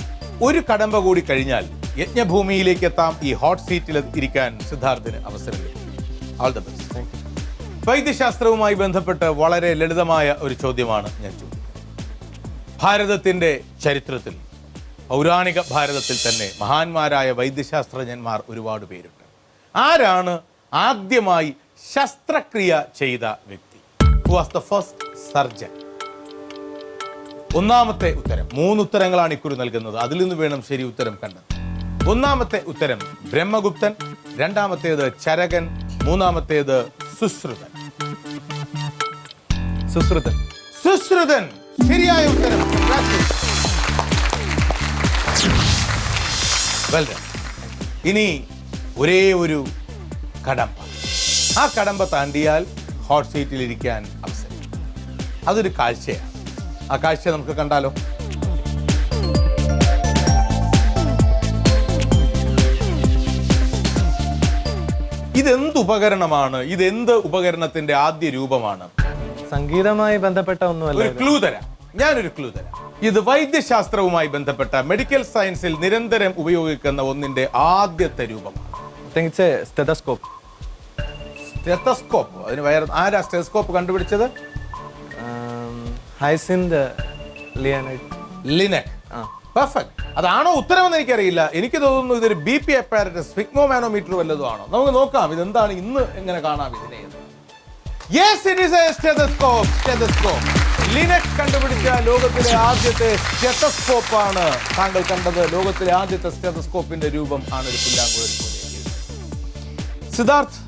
ഒരു കടമ്പ കൂടി കഴിഞ്ഞാൽ യജ്ഞഭൂമിയിലേക്ക് എത്താം. ഈ ഹോട്ട് സീറ്റിൽ ഇരിക്കാൻ സിദ്ധാർത്ഥിന് അവസരം ലഭിക്കും. All the best. വൈദ്യശാസ്ത്രവുമായി ബന്ധപ്പെട്ട് വളരെ ലളിതമായ ഒരു ചോദ്യമാണ് ഞാൻ ചോദിക്കുന്നത്. ഭാരതത്തിന്റെ ചരിത്രത്തിൽ, പൗരാണിക ഭാരതത്തിൽ തന്നെ മഹാന്മാരായ വൈദ്യശാസ്ത്രജ്ഞന്മാർ ഒരുപാട് പേരുണ്ട്. ആരാണ് ആദ്യമായി ശസ്ത്രക്രിയ ചെയ്ത വ്യക്തി? Who was the first surgeon? ഒന്നാമത്തെ ഉത്തരം, 3 ഉത്തരങ്ങളാണ് ഇക്കുറി നൽകുന്നത്, അതിൽ നിന്ന് വേണം ശരി ഉത്തരം കണ്ടെത്താൻ. ഒന്നാമത്തെ ഉത്തരം ബ്രഹ്മഗുപ്തൻ, രണ്ടാമത്തേത് ചരകൻ, മൂന്നാമത്തേത് സുശ്രുതൻ. സുശ്രുതൻ ശരിയായ ഉത്തരം. Well done. ഇനി ഒരേ ഒരു കടമ്പ, ആ കടമ്പ താണ്ടിയാൽ ഹോട്ട് സീറ്റിൽ ഇരിക്കാൻ അവസരം. അതൊരു കാഴ്ചയാണ്. ആ കാഴ്ച നമുക്ക് കണ്ടാലോ? ഇതെന്ത് ഉപകരണമാണ്? ഇതെന്ത് ഉപകരണത്തിന്റെ ആദ്യ രൂപമാണ്? സംഗീതവുമായി ബന്ധപ്പെട്ട ഒന്നുമല്ല. ഒരു ക്ലൂ തരാം, ഞാനൊരു ക്ലൂ തരാം. ഇത് വൈദ്യശാസ്ത്രവുമായി ബന്ധപ്പെട്ട മെഡിക്കൽ സയൻസിൽ നിരന്തരം ഉപയോഗിക്കുന്ന ഒന്നിന്റെ ആദ്യത്തെ രൂപമാണ്. സ്റ്റെതസ്കോപ്പ്. സ്റ്റെതസ്കോപ്പ്. അതിന് ആരാ സ്റ്റെതസ്കോപ്പ് കണ്ടുപിടിച്ചത്? Hyacinth linac. പെർഫെക്റ്റ്. അതാണോ ഉത്തരമെന്ന് എനിക്കറിയില്ല. എനിക്ക് തോന്നുന്നു ഇതൊരു BP അപ്പാരറ്റസ്, സ്ഫിഗ്മോമാനോമീറ്റർ വല്ലതും ആണോ? നമുക്ക് നോക്കാം ഇതെന്താണ്, ഇന്ന് എങ്ങനെ കാണാം ഇതിനെ. Yes, it is a stethoscope. Stethoscope. Laennec കണ്ടുപിടിച്ച ലോകത്തിലെ ആദ്യത്തെ സ്റ്റെതസ്കോപ്പാണ് താങ്കൾ കണ്ടത്. ലോകത്തിലെ ആദ്യത്തെ സ്റ്റെതസ്കോപ്പിന്റെ രൂപം ആണ് ഒരു പുല്ലാങ്കുഴൽ പോലെ. സിദ്ധാർത്ഥ്,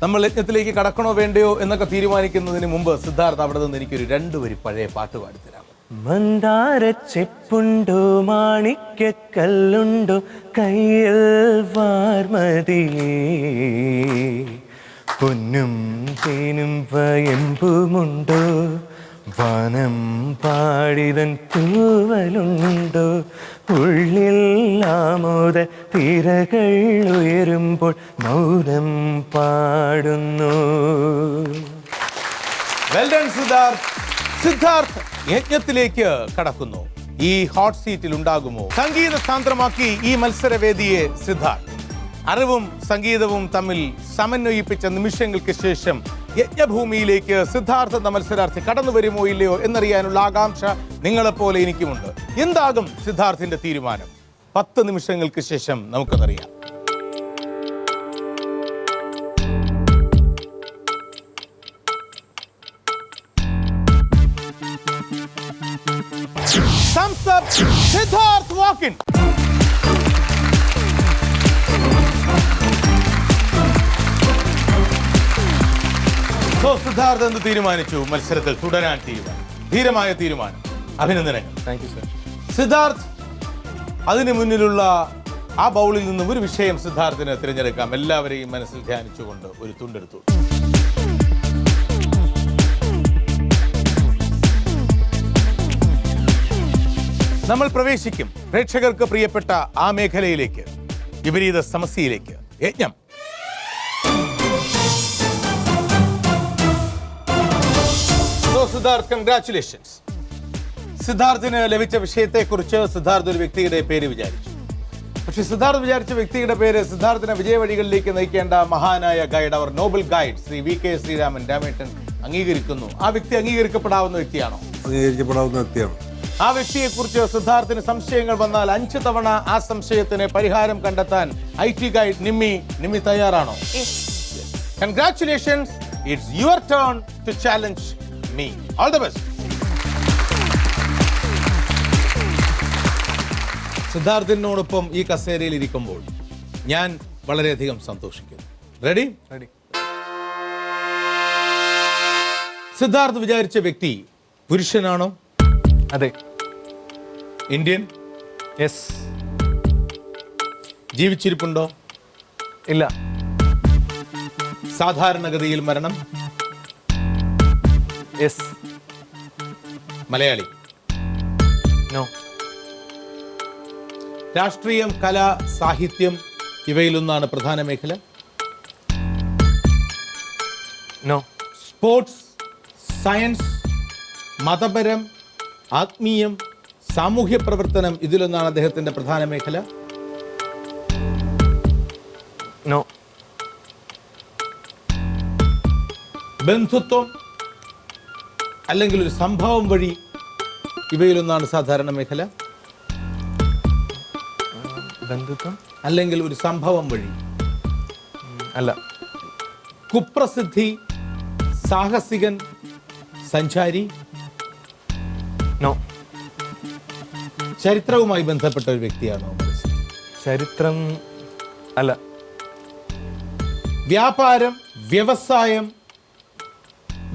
നമ്മൾ യജ്ഞത്തിലേക്ക് കടക്കണോ വേണ്ടയോ എന്നൊക്കെ തീരുമാനിക്കുന്നതിന് മുമ്പ് സിദ്ധാർത്ഥ് അവിടെ നിന്ന് എനിക്കൊരു 2 വരി പഴയ പാട്ട് പാടിത്തരാം. മന്ദാരച്ചെപ്പുണ്ടോ മാണിക്യക്കല്ലുണ്ടോ കയ്യിൽ വാർമതിയേ, പൊന്നും തേനും വയമ്പുമുണ്ടോ, വനം പാടിതൻ തൂവലുണ്ടോ, ഉള്ളിൽ ആമോദ തിരകൾ ഉയരുമ്പോൾ മൗനം പാടുന്നു. Well done Siddharth. സിദ്ധാർത്ഥ് യജ്ഞത്തിലേക്ക് കടക്കുന്നു. ഈ ഹോട്ട് സീറ്റിൽ ഉണ്ടാകുമോ? സംഗീത സാന്ദ്രമാക്കി ഈ മത്സരവേദിയെ സിദ്ധാർത്ഥ്. അറിവും സംഗീതവും തമ്മിൽ സമന്വയിപ്പിച്ച നിമിഷങ്ങൾക്ക് ശേഷം യജ്ഞഭൂമിയിലേക്ക് സിദ്ധാർത്ഥ എന്ന മത്സരാർത്ഥി കടന്നു വരുമോ ഇല്ലയോ എന്നറിയാനുള്ള ആകാംക്ഷ നിങ്ങളെപ്പോലെ എനിക്കുമുണ്ട്. എന്താകും സിദ്ധാർത്ഥിന്റെ തീരുമാനം? 10 നിമിഷങ്ങൾക്ക് ശേഷം നമുക്കതറിയാം. Thumbs up, Siddharth Walk-in. Siddharth എന്ത് തീരുമാനിച്ചു? മത്സരത്തിൽ തുടരാൻ തീരുമാനം. ധീരമായ തീരുമാനം. അഭിനന്ദനങ്ങൾ. Thank you sir. സിദ്ധാർത്ഥ്, അതിന് മുന്നിലുള്ള ആ ബൗളിൽ നിന്നും ഒരു വിഷയം സിദ്ധാർത്ഥിന് തിരഞ്ഞെടുക്കാം. എല്ലാവരെയും മനസ്സിൽ ധ്യാനിച്ചുകൊണ്ട് ഒരു തുണ്ടെടുത്തു. നമ്മൾ പ്രവേശിക്കും പ്രേക്ഷകർക്ക് പ്രിയപ്പെട്ട ആ മേഖലയിലേക്ക്, വിപരീത സമസ്യയിലേക്ക്. യജ്ഞം. സിദ്ധാർത്ഥ്, കൺഗ്രാറ്റുലേഷൻസ്. സിദ്ധാർത്ഥിന് ലഭിച്ച വിഷയത്തെക്കുറിച്ച് സിദ്ധാർത്ഥ് ഒരു വ്യക്തിയുടെ പേര് വിചാരിച്ചു. പക്ഷെ സിദ്ധാർത്ഥ് വിചാരിച്ച വ്യക്തിയുടെ പേര് സിദ്ധാർത്ഥിനെ വിജയവഴികളിലേക്ക് നയിക്കേണ്ട മഹാനായ ഗൈഡ്, അവർ Nobel guide Shri VK Sreeraman Ramettan അംഗീകരിക്കുന്നു. ആ വ്യക്തി അംഗീകരിക്കപ്പെടാവുന്ന വ്യക്തിയാണോ? അംഗീകരിക്കപ്പെടാവുന്ന വ്യക്തിയാണ്. ആ വ്യക്തിയെക്കുറിച്ച് സിദ്ധാർത്ഥിന് സംശയങ്ങൾ വന്നാൽ 5 തവണ ആ സംശയത്തിന് പരിഹാരം കണ്ടെത്താൻ IT ഗൈഡ് നിമ്മി തയ്യാറാണോ? Congratulations, it's your turn to challenge me. All the best. സിദ്ധാർത്ഥിനോടൊപ്പം ഈ കസേരയിൽ ഇരിക്കുമ്പോൾ ഞാൻ വളരെയധികം സന്തോഷിക്കുന്നു. റെഡി? റെഡി. സിദ്ധാർത്ഥ് വിചാരിച്ച വ്യക്തി പുരുഷനാണോ? അതെ. ഇന്ത്യൻ? യെസ്. ജീവിച്ചിരിപ്പുണ്ടോ? ഇല്ല. സാധാരണഗതിയിൽ മരണം? യെസ്. മലയാളി? നോ. രാഷ്ട്രീയം, കല, സാഹിത്യം ഇവയിലൊന്നാണ് പ്രധാന മേഖല? നോ. സ്പോർട്സ്, സയൻസ്, മതപരം, ആത്മീയം, സാമൂഹ്യ പ്രവർത്തനം ഇതിലൊന്നാണ് അദ്ദേഹത്തിന്റെ പ്രധാന മേഖല? നോ. ബന്ധുത്വം അല്ലെങ്കിൽ ഒരു സംഭവം വഴി ഇവയിലൊന്നാണ് സാധാരണ മേഖല? ബന്ധുത്വം അല്ലെങ്കിൽ ഒരു സംഭവം വഴി? അല്ല. കുപ്രസിദ്ധി, സാഹസികൻ, സഞ്ചാരി? നോ. ചരിത്രവുമായി ബന്ധപ്പെട്ട ഒരു വ്യക്തിയാണോ? ചരിത്രം അല്ല. വ്യാപാരം, വ്യവസായം,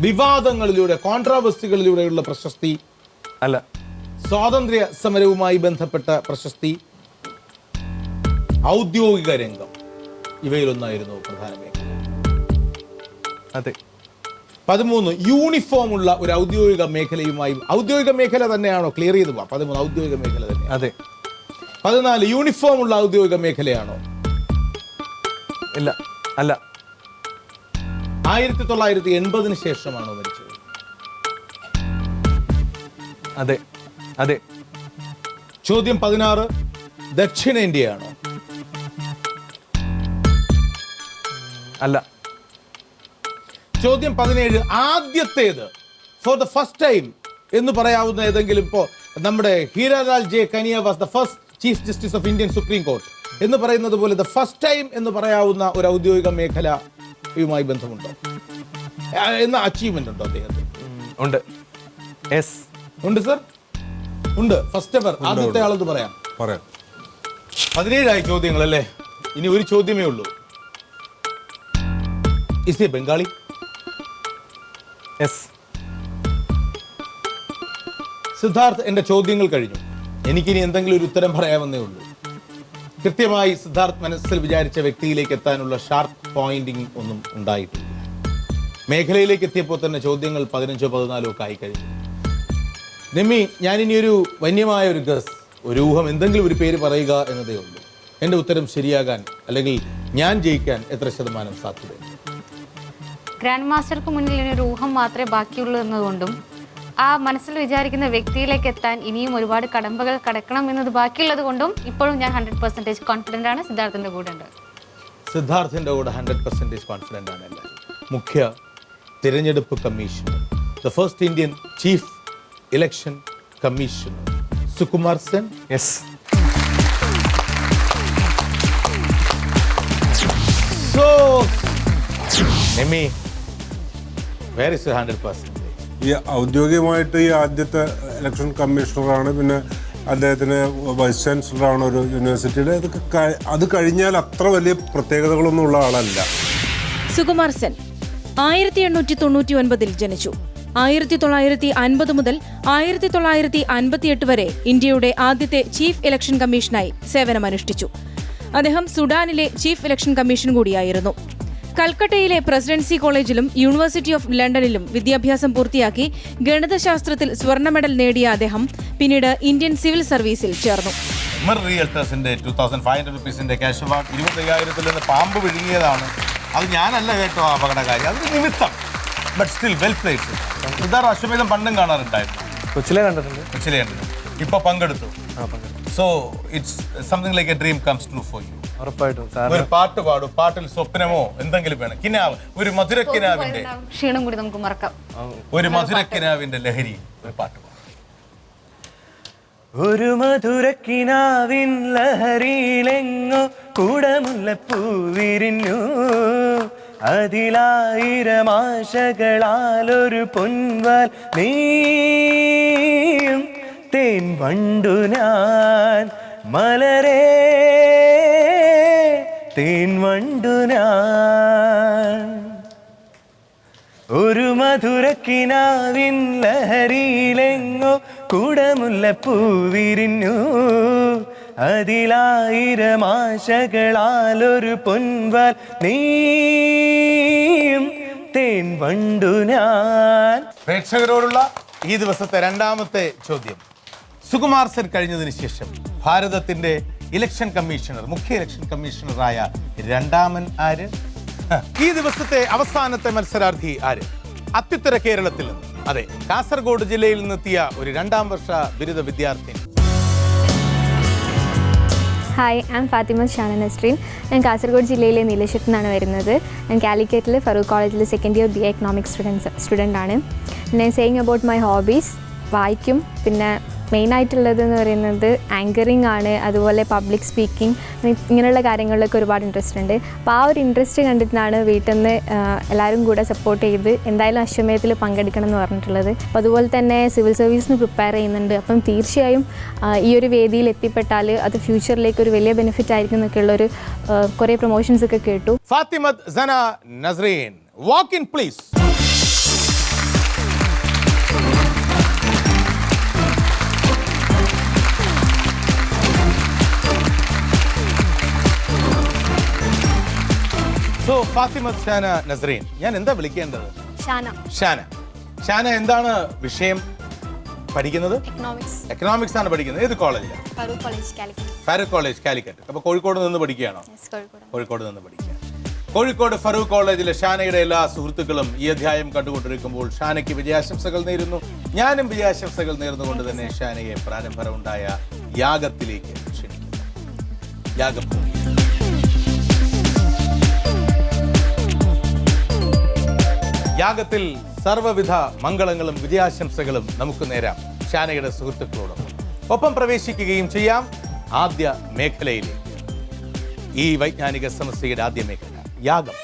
വിവാദങ്ങളിലൂടെ, കോൺട്രാവേഴ്സികളിലൂടെയുള്ള പ്രശസ്തി? അല്ല. സ്വാതന്ത്ര്യ സമരവുമായി ബന്ധപ്പെട്ട പ്രശസ്തി? ഔദ്യോഗിക രംഗം ഇവയിലൊന്നായിരുന്നു പ്രധാന മേഖല? അതെ. 13 യൂണിഫോം ഉള്ള ഒരു ഔദ്യോഗിക മേഖലയുമായി, ഔദ്യോഗിക മേഖല തന്നെയാണോ? ക്ലിയർ ചെയ്ത് പോവാം. 13 ഔദ്യോഗിക മേഖല തന്നെ? അതെ. 14 യൂണിഫോം ഉള്ള ഔദ്യോഗിക മേഖലയാണോ? ഇല്ല. അല്ല. 1980 ശേഷമാണോ മരിച്ചത്? അതെ. അതെ. ചോദ്യം 16 ദക്ഷിണേന്ത്യയാണോ? അല്ല. ചോദ്യം 17 ആദ്യത്തേത്, ഫോർ ദ ഫസ്റ്റ് ടൈം എന്ന് പറയാവുന്ന ഏതെങ്കിലും, ഇപ്പോ നമ്മുടെ Hiralal J Kania was the first chief justice of Indian supreme court എന്ന് പറയുന്നത് പോലെ ദ ഫസ്റ്റ് ടൈം എന്ന് പറയാവുന്ന ഒരു ഔദ്യോഗിക മേഖലയുമായി ബന്ധമുണ്ടോ? എന്ന അച്ചീവ്മെന്റ് ഉണ്ടോ അദ്ദേഹത്തിന്? ഉണ്ട്. യെസ്. ഉണ്ട് സർ, ഉണ്ട്. ഫസ്റ്റ് എവർ, ആദ്യത്തെ ആളെന്ന് പറയാം. 17 ചോദ്യങ്ങൾ അല്ലേ? ഇനി ഒരു ചോദ്യമേ ഉള്ളൂ. Is A Bengali? Yes. Siddharth, എന്റെ ചോദ്യങ്ങൾ കഴിഞ്ഞു. എനിക്കിനി എന്തെങ്കിലും ഒരു ഉത്തരം പറയാമെന്നേ ഉള്ളൂ. കൃത്യമായി സിദ്ധാർത്ഥ് മനസ്സിൽ വിചാരിച്ച വ്യക്തിയിലേക്ക് എത്താനുള്ള ഷാർപ്പ് പോയിന്റിംഗ് ഒന്നും ഉണ്ടായിട്ടില്ല. മേഖലയിലേക്ക് എത്തിയപ്പോൾ തന്നെ ചോദ്യങ്ങൾ 15 14 ഒക്കെ ആയി കഴിഞ്ഞു. നിമ്മി, ഞാനിനി ഒരു വന്യമായ ഒരു ഗസ്, ഒരു ഊഹം, എന്തെങ്കിലും ഒരു പേര് പറയുക എന്നതേ ഉള്ളൂ. എൻ്റെ ഉത്തരം ശരിയാകാൻ അല്ലെങ്കിൽ ഞാൻ ജയിക്കാൻ എത്ര ശതമാനം സാധ്യതയുണ്ട്? ഗ്രാൻഡ് മാസ്റ്റർക്ക് മുന്നിൽ ഇനി ഒരു ഊഹം മാത്രമേ ബാക്കിയുള്ളൂ എന്നതുകൊണ്ടും ആ മനസ്സിൽ വിചാരിക്കുന്ന വ്യക്തിയിലേക്ക് എത്താൻ ഇനിയും ഒരുപാട് കടമ്പകൾ കടക്കണം എന്നത് ബാക്കിയുള്ളത് കൊണ്ടും ഇപ്പോഴും ഞാൻ 100% കോൺഫിഡൻ്റ് ആണ്. സിദ്ധാർത്ഥിൻ്റെ കൂടെ ഉണ്ട്. സിദ്ധാർത്ഥിൻ്റെ കൂടെ 100% കോൺഫിഡൻ്റ് ആണ് എല്ലാവരും. മുഖ്യ തിരഞ്ഞെടുപ്പ് commissioner, the first Indian chief election commissioner Sukumar Sen. Yes. So, Nemi, where is your 100%? ഈ ഔദ്യോഗികമായിട്ട് ഈ ആദ്യത്തെ ഇലക്ഷൻ കമ്മീഷണറാണ്. പിന്നെ അദ്ദേഹത്തിന് വൈസ് ചാൻസലറാണ് ഒരു യൂണിവേഴ്സിറ്റിയുടെ. അത് കഴിഞ്ഞാൽ അത്ര വലിയ പ്രത്യേകതകളൊന്നും ഉള്ള ആളല്ല. സുകുമാർ സെൻ 1899 ജനിച്ചു. 1950 മുതൽ 1958 വരെ ഇന്ത്യയുടെ ആദ്യത്തെ ചീഫ് ഇലക്ഷൻ കമ്മീഷനായി സേവനമനുഷ്ഠിച്ചു. അദ്ദേഹം സുഡാനിലെ ചീഫ് ഇലക്ഷൻ കമ്മീഷൻ കൂടിയായിരുന്നു. കൽക്കട്ടയിലെ പ്രസിഡൻസി കോളേജിലും യൂണിവേഴ്സിറ്റി ഓഫ് ലണ്ടനിലും വിദ്യാഭ്യാസം പൂർത്തിയാക്കി ഗണിതശാസ്ത്രത്തിൽ സ്വർണ്ണ മെഡൽ നേടിയ അദ്ദേഹം പിന്നീട് ഇന്ത്യൻ സിവിൽ സർവീസിൽ ചേർന്നു. റിയൽട്ടേഴ്സിന്റെ 2500 റുപ്പീസിന്റെ ക്യാഷ് അവാർഡ് 25,000 നിന്ന് പാമ്പ് വിഴുങ്ങിയതാണ്. അത് ഞാനല്ല കേട്ടോ അപകടകാരി, അതിന് നിമിത്തം. But still well placed. Siddharth Ashwamedham പണ്ടും കാണാറുണ്ടായിരുന്നു. കൊച്ചിലെ കണ്ടിട്ടുണ്ട്. കൊച്ചിലെ കണ്ടിട്ടുണ്ട്. ഇപ്പൊ പങ്കെടുത്തു. So it's something like a dream comes true for you. ഉറപ്പായിട്ടും. ഒരു പാട്ട് പാടും. പാട്ടിൽ സ്വപ്നമോ എന്തെങ്കിലും വേണം. കിനാവ്, ഒരു മധുരക്കിനാവിന്റെ ക്ഷീണം കൂടി നമുക്ക് മറക്കാം. ഒരു മധുരക്കിനാവിന്റെ ലഹരി ഒരു പാട്ട് പാടും. ഒരു മധുരക്കിനാവിൻ ലഹരിയിലെങ്ങോ കുടമുല്ലപ്പൂവിരിഞ്ഞു, അതിലായിരം ആശകളാലൊരു പൊൻവാൽ നീയും തേൻ വണ്ടു ഞാൻ മലരേ തേൻ വണ്ടു ഞാൻ. ഒരു മധുരക്കിനാവിൻ ലഹരിയിലെങ്ങോ കുടമുല്ലപ്പൂവിരിഞ്ഞു, അതിലായിരം ആശകളാലൊരു പൊൻവാൽ നീയും തേൻ വണ്ടു ഞാൻ. പ്രേക്ഷകരോടുള്ള ഈ ദിവസത്തെ രണ്ടാമത്തെ ചോദ്യം. സുകുമാർ സെൻ കഴിഞ്ഞതിന് ശേഷം ഭാരതത്തിന്റെ ഇലക്ഷൻ കമ്മീഷണർ, മുഖ്യ ഇലക്ഷൻ കമ്മീഷണറായ രണ്ടാമൻ ആര്? ഈ ദിവസത്തെ അവസാനത്തെ മത്സരാർത്ഥി ആര്? അത്യുത്തര കേരളത്തിൽ നിന്ന്, അതെ, കാസർഗോഡ് ജില്ലയിൽ നിന്നെത്തിയ ഒരു 2ാം വർഷ ബിരുദ വിദ്യാർത്ഥിനി. Hi, I'm Fathima Shana Nasreen. ഞാൻ കാസർഗോഡ് ജില്ലയിലെ നീലേശ്വരത്തു നിന്നാണ് വരുന്നത്. ഞാൻ കാലിക്കറ്റിൽ ഫറൂഖ് കോളേജിൽ സെക്കൻഡ് ഇയർ BA എക്കണോമിക്സ് സ്റ്റുഡൻ്റാണ്. ഞാൻ സെയിങ് അബൌട്ട് മൈ ഹോബീസ്, വായിക്കും, പിന്നെ മെയിനായിട്ടുള്ളതെന്ന് പറയുന്നത് ആങ്കറിങ് ആണ്, അതുപോലെ പബ്ലിക് സ്പീക്കിംഗ്, ഇങ്ങനെയുള്ള കാര്യങ്ങളിലൊക്കെ ഒരുപാട് ഇൻട്രസ്റ്റ് ഉണ്ട്. അപ്പോൾ ആ ഒരു ഇൻട്രസ്റ്റ് കണ്ടിട്ടാണ് വീട്ടിൽ നിന്ന് എല്ലാവരും കൂടെ സപ്പോർട്ട് ചെയ്ത് എന്തായാലും അശ്വമേധത്തിൽ പങ്കെടുക്കണം എന്ന് പറഞ്ഞിട്ടുള്ളത്. അപ്പോൾ അതുപോലെ തന്നെ സിവിൽ സർവീസിന് പ്രിപ്പയർ ചെയ്യുന്നുണ്ട്. അപ്പം തീർച്ചയായും ഈ ഒരു വേദിയിൽ എത്തിപ്പെട്ടാൽ അത് ഫ്യൂച്ചറിലേക്ക് ഒരു വലിയ ബെനിഫിറ്റ് ആയിരിക്കും എന്നൊക്കെയുള്ളൊരു കുറേ പ്രൊമോഷൻസ് ഒക്കെ കേട്ടു. Fathimath Sana Nasreen, walk in please. So Fathimath Shana Nasreen, ഞാൻ എന്താ വിളിക്കേണ്ടത്? ഷാന. ഷാന. ഷാന എന്താണ് വിഷയം പഠിക്കുന്നത്? എക്കണോമിക്സ്. എക്കണോമിക്സ് ആണ് പഠിക്കുന്നത്. ഏത് കോളേജിലാണ്? ഫറൂഖ് കോളേജ് കാലിക്കറ്റ്. ഫറൂഖ് കോളേജ് കാലിക്കറ്റ്. അപ്പോൾ കോഴിക്കോട് നിന്ന് പഠിക്കുകയാണോ? കോഴിക്കോട്. കോഴിക്കോട് നിന്ന് പഠിക്കുക. കോഴിക്കോട് ഫറൂഖ് കോളേജിലെ ഷാനയുടെ എല്ലാ സുഹൃത്തുക്കളും ഈ അധ്യായം കണ്ടുകൊണ്ടിരിക്കുമ്പോൾ ഷാനയ്ക്ക് വിജയാശംസകൾ നേരുന്നു. ഞാനും വിജയാശംസകൾ നേർന്നുകൊണ്ട് തന്നെ ഷാനയെ പ്രാരംഭമുണ്ടായ യാഗത്തിലേക്ക് ക്ഷണിക്കുന്നു. യാഗം. യാഗത്തിൽ സർവ്വവിധ മംഗളങ്ങളും വിജയാശംസകളും നമുക്ക് നേരാം ഷാനയുടെ സുഹൃത്തുക്കളോടൊപ്പം. ഒപ്പം പ്രവേശിക്കുകയും ചെയ്യാം ആദ്യ മേഖലയിലേക്ക്. ഈ വൈജ്ഞാനിക സമസ്യയുടെ ആദ്യ മേഖല യാഗം.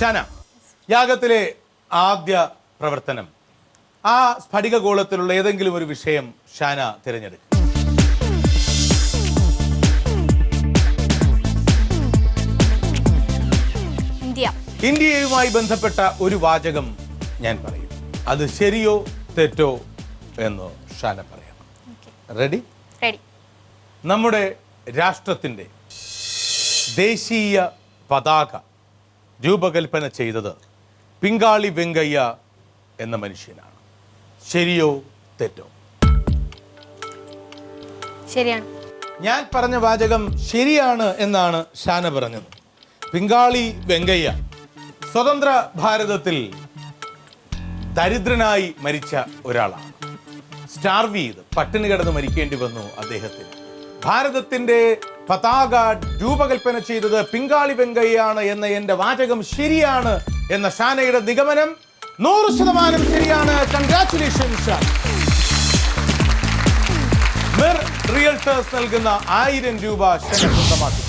ഷാന, യാഗത്തിലെ ആദ്യ പ്രവർത്തനം, ആ സ്ഫടികഗോളത്തിലുള്ള ഏതെങ്കിലും ഒരു വിഷയം ഷാന തിരഞ്ഞെടുക്കും. ഇന്ത്യയുമായി ബന്ധപ്പെട്ട ഒരു വാചകം ഞാൻ പറയും. അത് ശരിയോ തെറ്റോ എന്ന് ഷാന പറയണം. റെഡി? റെഡി. നമ്മുടെ രാഷ്ട്രത്തിൻ്റെ ദേശീയ പതാക രൂപകൽപ്പന ചെയ്തത് പിങ്കാളി വെങ്കയ്യ എന്ന മനുഷ്യനാണ്. ശരിയോ തെറ്റോ? ശരിയാണ്. ഞാൻ പറഞ്ഞ വാചകം ശരിയാണ് എന്നാണ് ഷാന പറഞ്ഞത്. പിങ്കാളി വെങ്കയ്യ സ്വതന്ത്ര ഭാരതത്തിൽ ദരിദ്രനായി മരിച്ച ഒരാളാണ്. സ്റ്റാർവ് ചെയ്ത് പട്ടിണി കിടന്ന് മരിക്കേണ്ടി വന്നു അദ്ദേഹത്തിന്. ഭാരതത്തിന്റെ പതാക രൂപകൽപ്പന ചെയ്തത് പിങ്കാളി വെങ്കയ്യാണ് എന്ന എന്റെ വാചകം ശരിയാണ് എന്ന ഷാനയുടെ നിഗമനം 100% ശരിയാണ്. കൺഗ്രാറ്റുലേഷൻസ് ഷാന. മിർ റിയൽട്ടേഴ്സ് നൽകുന്ന 1000 രൂപ ഷാന സ്വന്തമാക്കി.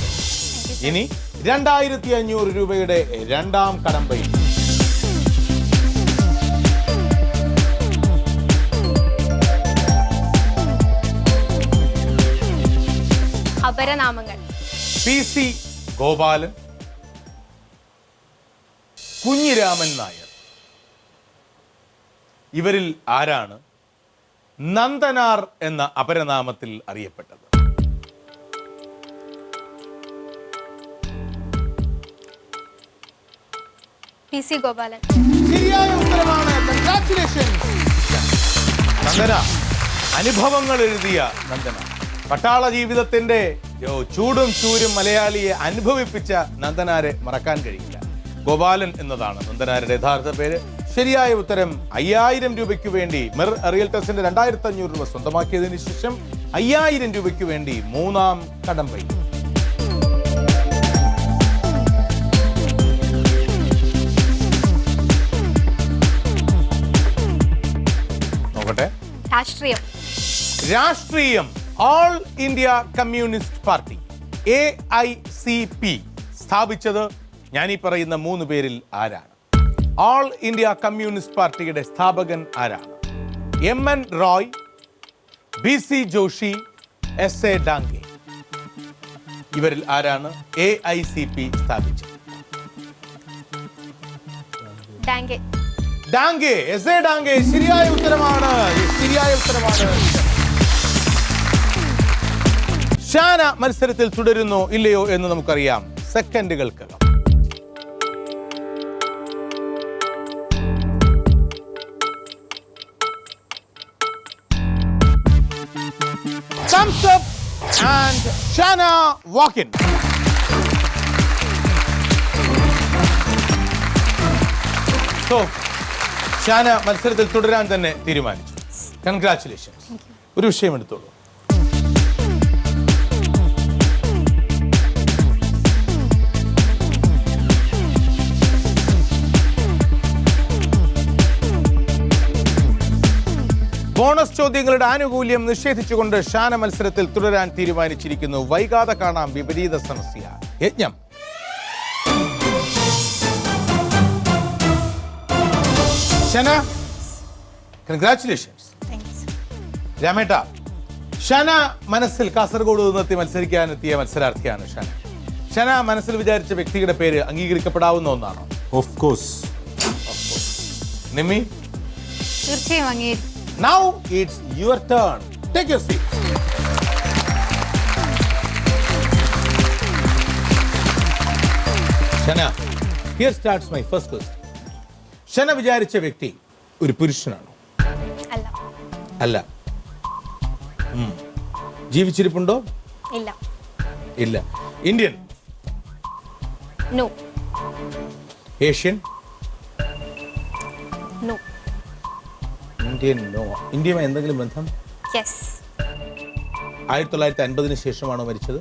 ഇനി 2500 രൂപയുടെ രണ്ടാം കടമ്പയിൽ. അപരനാമങ്ങൾ: PC ഗോപാലൻ, കുഞ്ഞിരാമൻ നായർ. ഇവരിൽ ആരാണ് നന്ദനാർ എന്ന അപരനാമത്തിൽ അറിയപ്പെട്ടത്? PC ഗോപാലൻ. ശരിയായ ഉത്തരമാണ്. കൺഗ്രാറ്റുലേഷൻസ്. നന്ദന, അനുഭവങ്ങൾ എഴുതിയ നന്ദന. പട്ടാള ജീവിതത്തിന്റെ ചൂടും ചൂരും മലയാളിയെ അനുഭവിപ്പിച്ച നന്ദനാരെ മറക്കാൻ കഴിയില്ല. ഗോപാലൻ എന്നതാണ് നന്ദനാരുടെ യഥാർത്ഥ പേര്. ശരിയായ ഉത്തരം 5000 രൂപയ്ക്ക് വേണ്ടി മിർ റിയൽട്ടേഴ്സിന്റെ 2500 രൂപ സ്വന്തമാക്കിയതിനു ശേഷം 5000 രൂപയ്ക്ക് വേണ്ടി മൂന്നാം കടമ്പൈ. രാഷ്ട്രീയം. രാഷ്ട്രീയം. All India communist party AICP സ്ഥാപിച്ചത് ഞാൻ ഈ പറയുന്ന 3 പേരിൽ ആരാണ്? ഓൾ ഇന്ത്യ കമ്മ്യൂണിസ്റ്റ് പാർട്ടിയുടെ സ്ഥാപകൻ ആരാണ്? MN Roy, BC Joshi, SA Dange. ഇവരിൽ ആരാണ് AICP സ്ഥാപിച്ചത്? ഡാംഗെ. ഡാംഗെ, SA ഡാംഗെ. ശരിയായ ഉത്തരമാണ്. ഷാന മത്സരത്തിൽ തുടരുന്നോ ഇല്ലയോ എന്ന് നമുക്കറിയാം സെക്കൻഡുകൾക്കകം. Thumbs up and Shana walk in. So, Shana മത്സരത്തിൽ തുടരാൻ തന്നെ തീരുമാനിച്ചു. കൺഗ്രാറ്റുലേഷൻസ്. ഒരു വിഷയം എടുത്തോളൂ. ബോണസ് ചോദ്യങ്ങളുടെ ആനുകൂല്യം നിഷേധിച്ചുകൊണ്ട് ഷാന മത്സരത്തിൽ തുടരാൻ തീരുമാനിച്ചിരിക്കുന്നു. വൈകാതെ കാണാം വിപരീത സമസ്യ. യജ്ഞം. ഷാന, കൺഗ്രാറ്റുലേഷൻസ്. രാമേട്ട, ഷാന മനസ്സിൽ കാസർഗോഡ് നിന്നെത്തി മത്സരിക്കാനെത്തിയ മത്സരാർത്ഥിയാണ് ഷാന. ഷാന മനസ്സിൽ വിചാരിച്ച വ്യക്തിയുടെ പേര് അംഗീകരിക്കപ്പെടാവുന്ന ഒന്നാണോ? Of course. നിമ്മി? തീർച്ചയായും അംഗീകരിക്കും. Now it's your turn. Take your seat. Shana, here starts my first question. Shana വിചാരിച്ച വ്യക്തി ഒരു പുരുഷനാണോ? അല്ല. അല്ല. ജീവിച്ചിരിപ്പുണ്ടോ? ഇല്ല. ഇല്ല. Indian? No. Asian? No. Indian no. ഇന്ത്യയുമായി എന്തെങ്കിലും ബന്ധം? യെസ്. 1950 ശേഷമാണോ മരിച്ചത്?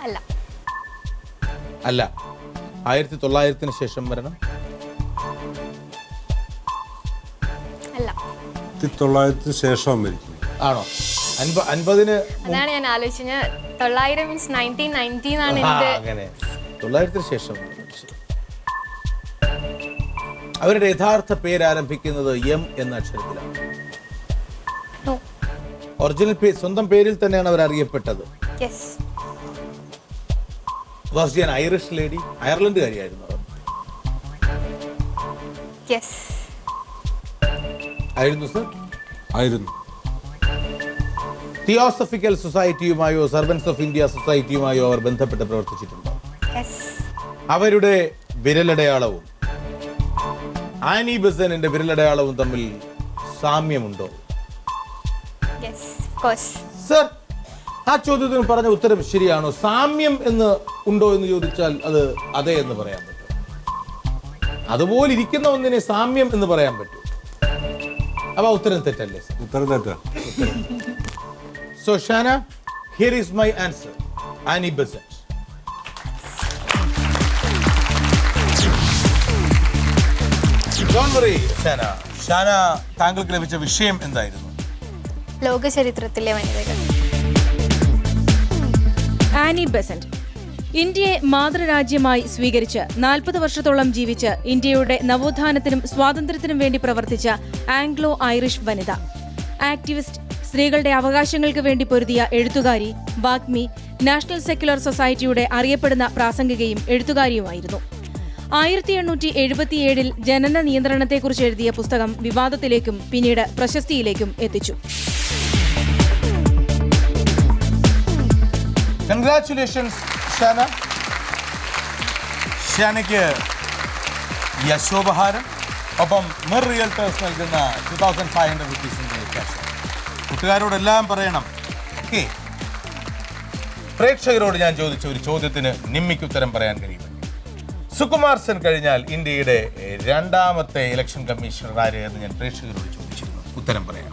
അല്ല. അല്ല. 1900 ശേഷം മരണം? അല്ല. 1900 ശേഷം മരിക്കുന്നു. ആണോ? 50 അതാണ് ഞാൻ ആലോചിച്ചത്. 900 മീൻസ് 1990 എന്നാണ് എൻ്റെ. അങ്ങനെ 900 ശേഷം മരിച്ചത്. അവരുടെ യഥാർത്ഥ പേര് ആരംഭിക്കുന്നത് M എന്ന അക്ഷരത്തിലാണ്. നോ. ഒറിജിനൽ പേര്, സ്വന്തം പേരിൽ തന്നെയാണ് അവർ അറിയപ്പെട്ടത്. Yes. Was she an Irish lady? അയർലൻഡുകാരിയായിരുന്നു അവർ. യെസ്. ആയിരുന്നു സർ? ആയിരുന്നു. തിയോസഫിക്കൽ സൊസൈറ്റിയുമായോ സർവൻസ് ഓഫ് ഇന്ത്യ സൊസൈറ്റിയുമായോ അവർ ബന്ധപ്പെട്ട് പ്രവർത്തിച്ചിട്ടുണ്ടോ? യെസ്. അവരുടെ വിരലടയാളവും ആനി ബസനിന്റെ വിരലടയാളവും തമ്മിൽ സാമ്യമുണ്ടോ? യെസ്. Of course. സർ, ആ ചോദ്യത്തിന് പറഞ്ഞ ഉത്തരം ശരിയാണോ? സാമ്യം എന്ന് ഉണ്ടോ എന്ന് ചോദിച്ചാൽ അത് അതെ എന്ന് പറയാൻ പറ്റും. അതുപോലെ ഇരിക്കുന്ന ഒന്നിനെ സാമ്യം എന്ന് പറയാൻ പറ്റും. അപ്പൊ ഉത്തരം തെറ്റല്ലേ? ഉത്തരം തെറ്റാ. So Shana, here is my answer. Annie Besant. Don't worry, Shana. Shana, താങ്കൾക്ക് ലഭിച്ച വിഷയം എന്തായിരുന്നു? ലോക ചരിത്രത്തിലെ വനിതകൾ. ആനി ബെസന്റ് ഇന്ത്യയെ മാതൃരാജ്യമായി സ്വീകരിച്ച് 40 വർഷത്തോളം ജീവിച്ച് ഇന്ത്യയുടെ നവോത്ഥാനത്തിനും സ്വാതന്ത്ര്യത്തിനും വേണ്ടി പ്രവർത്തിച്ച ആംഗ്ലോ ഐറിഷ് വനിത, ആക്ടിവിസ്റ്റ്, സ്ത്രീകളുടെ അവകാശങ്ങൾക്ക് വേണ്ടി പൊരുതിയ എഴുത്തുകാരി, വാഗ്മി, നാഷണൽ സെക്യുലർ സൊസൈറ്റിയുടെ അറിയപ്പെടുന്ന പ്രാസംഗികയും എഴുത്തുകാരിയുമായിരുന്നു. 1877 ജനന നിയന്ത്രണത്തെക്കുറിച്ച് എഴുതിയ പുസ്തകം വിവാദത്തിലേക്കും പിന്നീട് പ്രശസ്തിയിലേക്കും എത്തിച്ചു. Congratulations, Shana. ഷാനയ്ക്ക് യശോപഹാരം, ഒപ്പം മിർ റിയൽറ്റേഴ്സ് നൽകുന്ന 2500 rupees ക്യാഷ്. കൂട്ടുകാരോടെല്ലാം പറയണം. ഓക്കെ, പ്രേക്ഷകരോട് ഞാൻ ചോദിച്ച ഒരു ചോദ്യത്തിന് നിമ്മിക്ക് ഉത്തരം പറയാൻ കഴിയുമെങ്കിൽ, സുകുമാർ സെൻ കഴിഞ്ഞാൽ ഇന്ത്യയുടെ രണ്ടാമത്തെ ഇലക്ഷൻ കമ്മീഷണർ ആര് എന്ന് ഞാൻ പ്രേക്ഷകരോട് ചോദിച്ചിരുന്നു. ഉത്തരം പറയാം.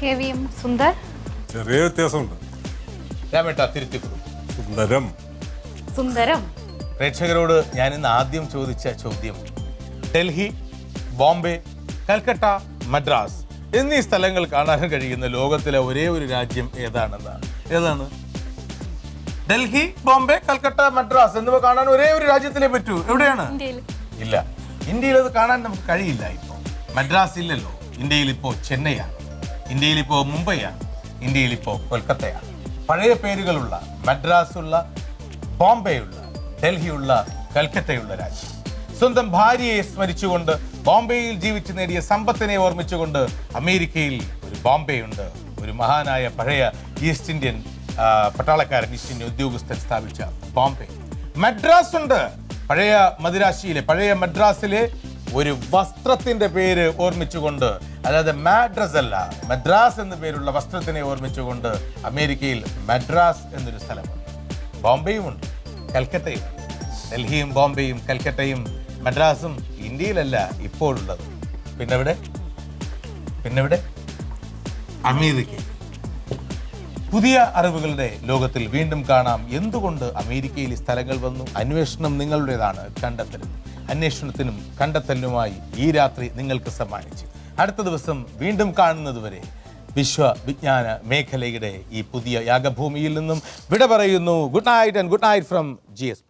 KVM സുന്ദർ. ചെറിയ വ്യത്യാസമുണ്ട്. രാമേട്ട തിരുത്തിക്കൊള്ളു. സുന്ദരം. സുന്ദരം. പ്രേക്ഷകരോട് ഞാൻ ഇന്ന് ആദ്യം ചോദിച്ച ചോദ്യം ഡൽഹി, ബോംബെ, കൽക്കട്ട, മദ്രാസ് എന്നീ സ്ഥലങ്ങൾ കാണാൻ കഴിയുന്ന ലോകത്തിലെ ഒരേ ഒരു രാജ്യം ഏതാണ്? ഡൽഹി, ബോംബെ, കൽക്കട്ട, മദ്രാസ് എന്നിവ കാണാൻ ഒരേ ഒരു രാജ്യത്തിലേ പറ്റൂ. എവിടെയാണ്? ഇല്ല, ഇന്ത്യയിൽ അത് കാണാൻ നമുക്ക് കഴിയില്ല. ഇപ്പോൾ മദ്രാസ് ഇല്ലല്ലോ. ഇന്ത്യയിൽ ഇപ്പോൾ ചെന്നൈയാണ്, ഇന്ത്യയിൽ ഇപ്പോൾ മുംബൈയാണ്, ഇന്ത്യയിൽ ഇപ്പോൾ കൊൽക്കത്തയാണ്. പഴയ പേരുകളുള്ള മദ്രാസുള്ള, ബോംബെയുള്ള, ഡൽഹിയുള്ള, കൽക്കത്തയുള്ള രാജ്യം. സ്വന്തം ഭാര്യയെ സ്മരിച്ചുകൊണ്ട് ബോംബെയിൽ ജീവിച്ചു നേടിയ സമ്പത്തിനെ ഓർമ്മിച്ചുകൊണ്ട് അമേരിക്കയിൽ ഒരു ബോംബെ ഉണ്ട്. ഒരു മഹാനായ പഴയ ഈസ്റ്റ് ഇന്ത്യൻ പട്ടാളക്കാരൻ, ഈസ്റ്റ് ഇന്ത്യൻ ഉദ്യോഗസ്ഥൻ സ്ഥാപിച്ച ബോംബെ. മദ്രാസ് ഉണ്ട്, പഴയ മദ്രാസിലെ ഒരു വസ്ത്രത്തിന്റെ പേര് ഓർമ്മിച്ചുകൊണ്ട്, അതായത് മാഡ്രസ് അല്ല, മദ്രാസ് എന്ന പേരുള്ള വസ്ത്രത്തിനെ ഓർമ്മിച്ചുകൊണ്ട് അമേരിക്കയിൽ മദ്രാസ് എന്നൊരു സ്ഥലമുണ്ട്. ബോംബെയും ഉണ്ട്, കൽക്കത്തയും. ഡൽഹിയും ബോംബെയും കൽക്കട്ടയും മദ്രാസും ഇന്ത്യയിലല്ല ഇപ്പോഴുള്ളത്. പിന്നെവിടെ? അമേരിക്കയിൽ. പുതിയ അറിവുകളുടെ ലോകത്തിൽ വീണ്ടും കാണാം. എന്തുകൊണ്ട് അമേരിക്കയിൽ ഈ സ്ഥലങ്ങൾ വന്നു? അന്വേഷണം നിങ്ങളുടേതാണ്. അന്വേഷണത്തിനും കണ്ടെത്തലിനുമായി ഈ രാത്രി നിങ്ങൾക്ക് സമ്മാനിച്ചു. അടുത്ത ദിവസം വീണ്ടും കാണുന്നതുവരെ വിശ്വവിജ്ഞാന മേഖലയുടെ ഈ പുതിയ യാഗഭൂമിയിൽ നിന്നും വിട പറയുന്നു. Good night and good night from GS.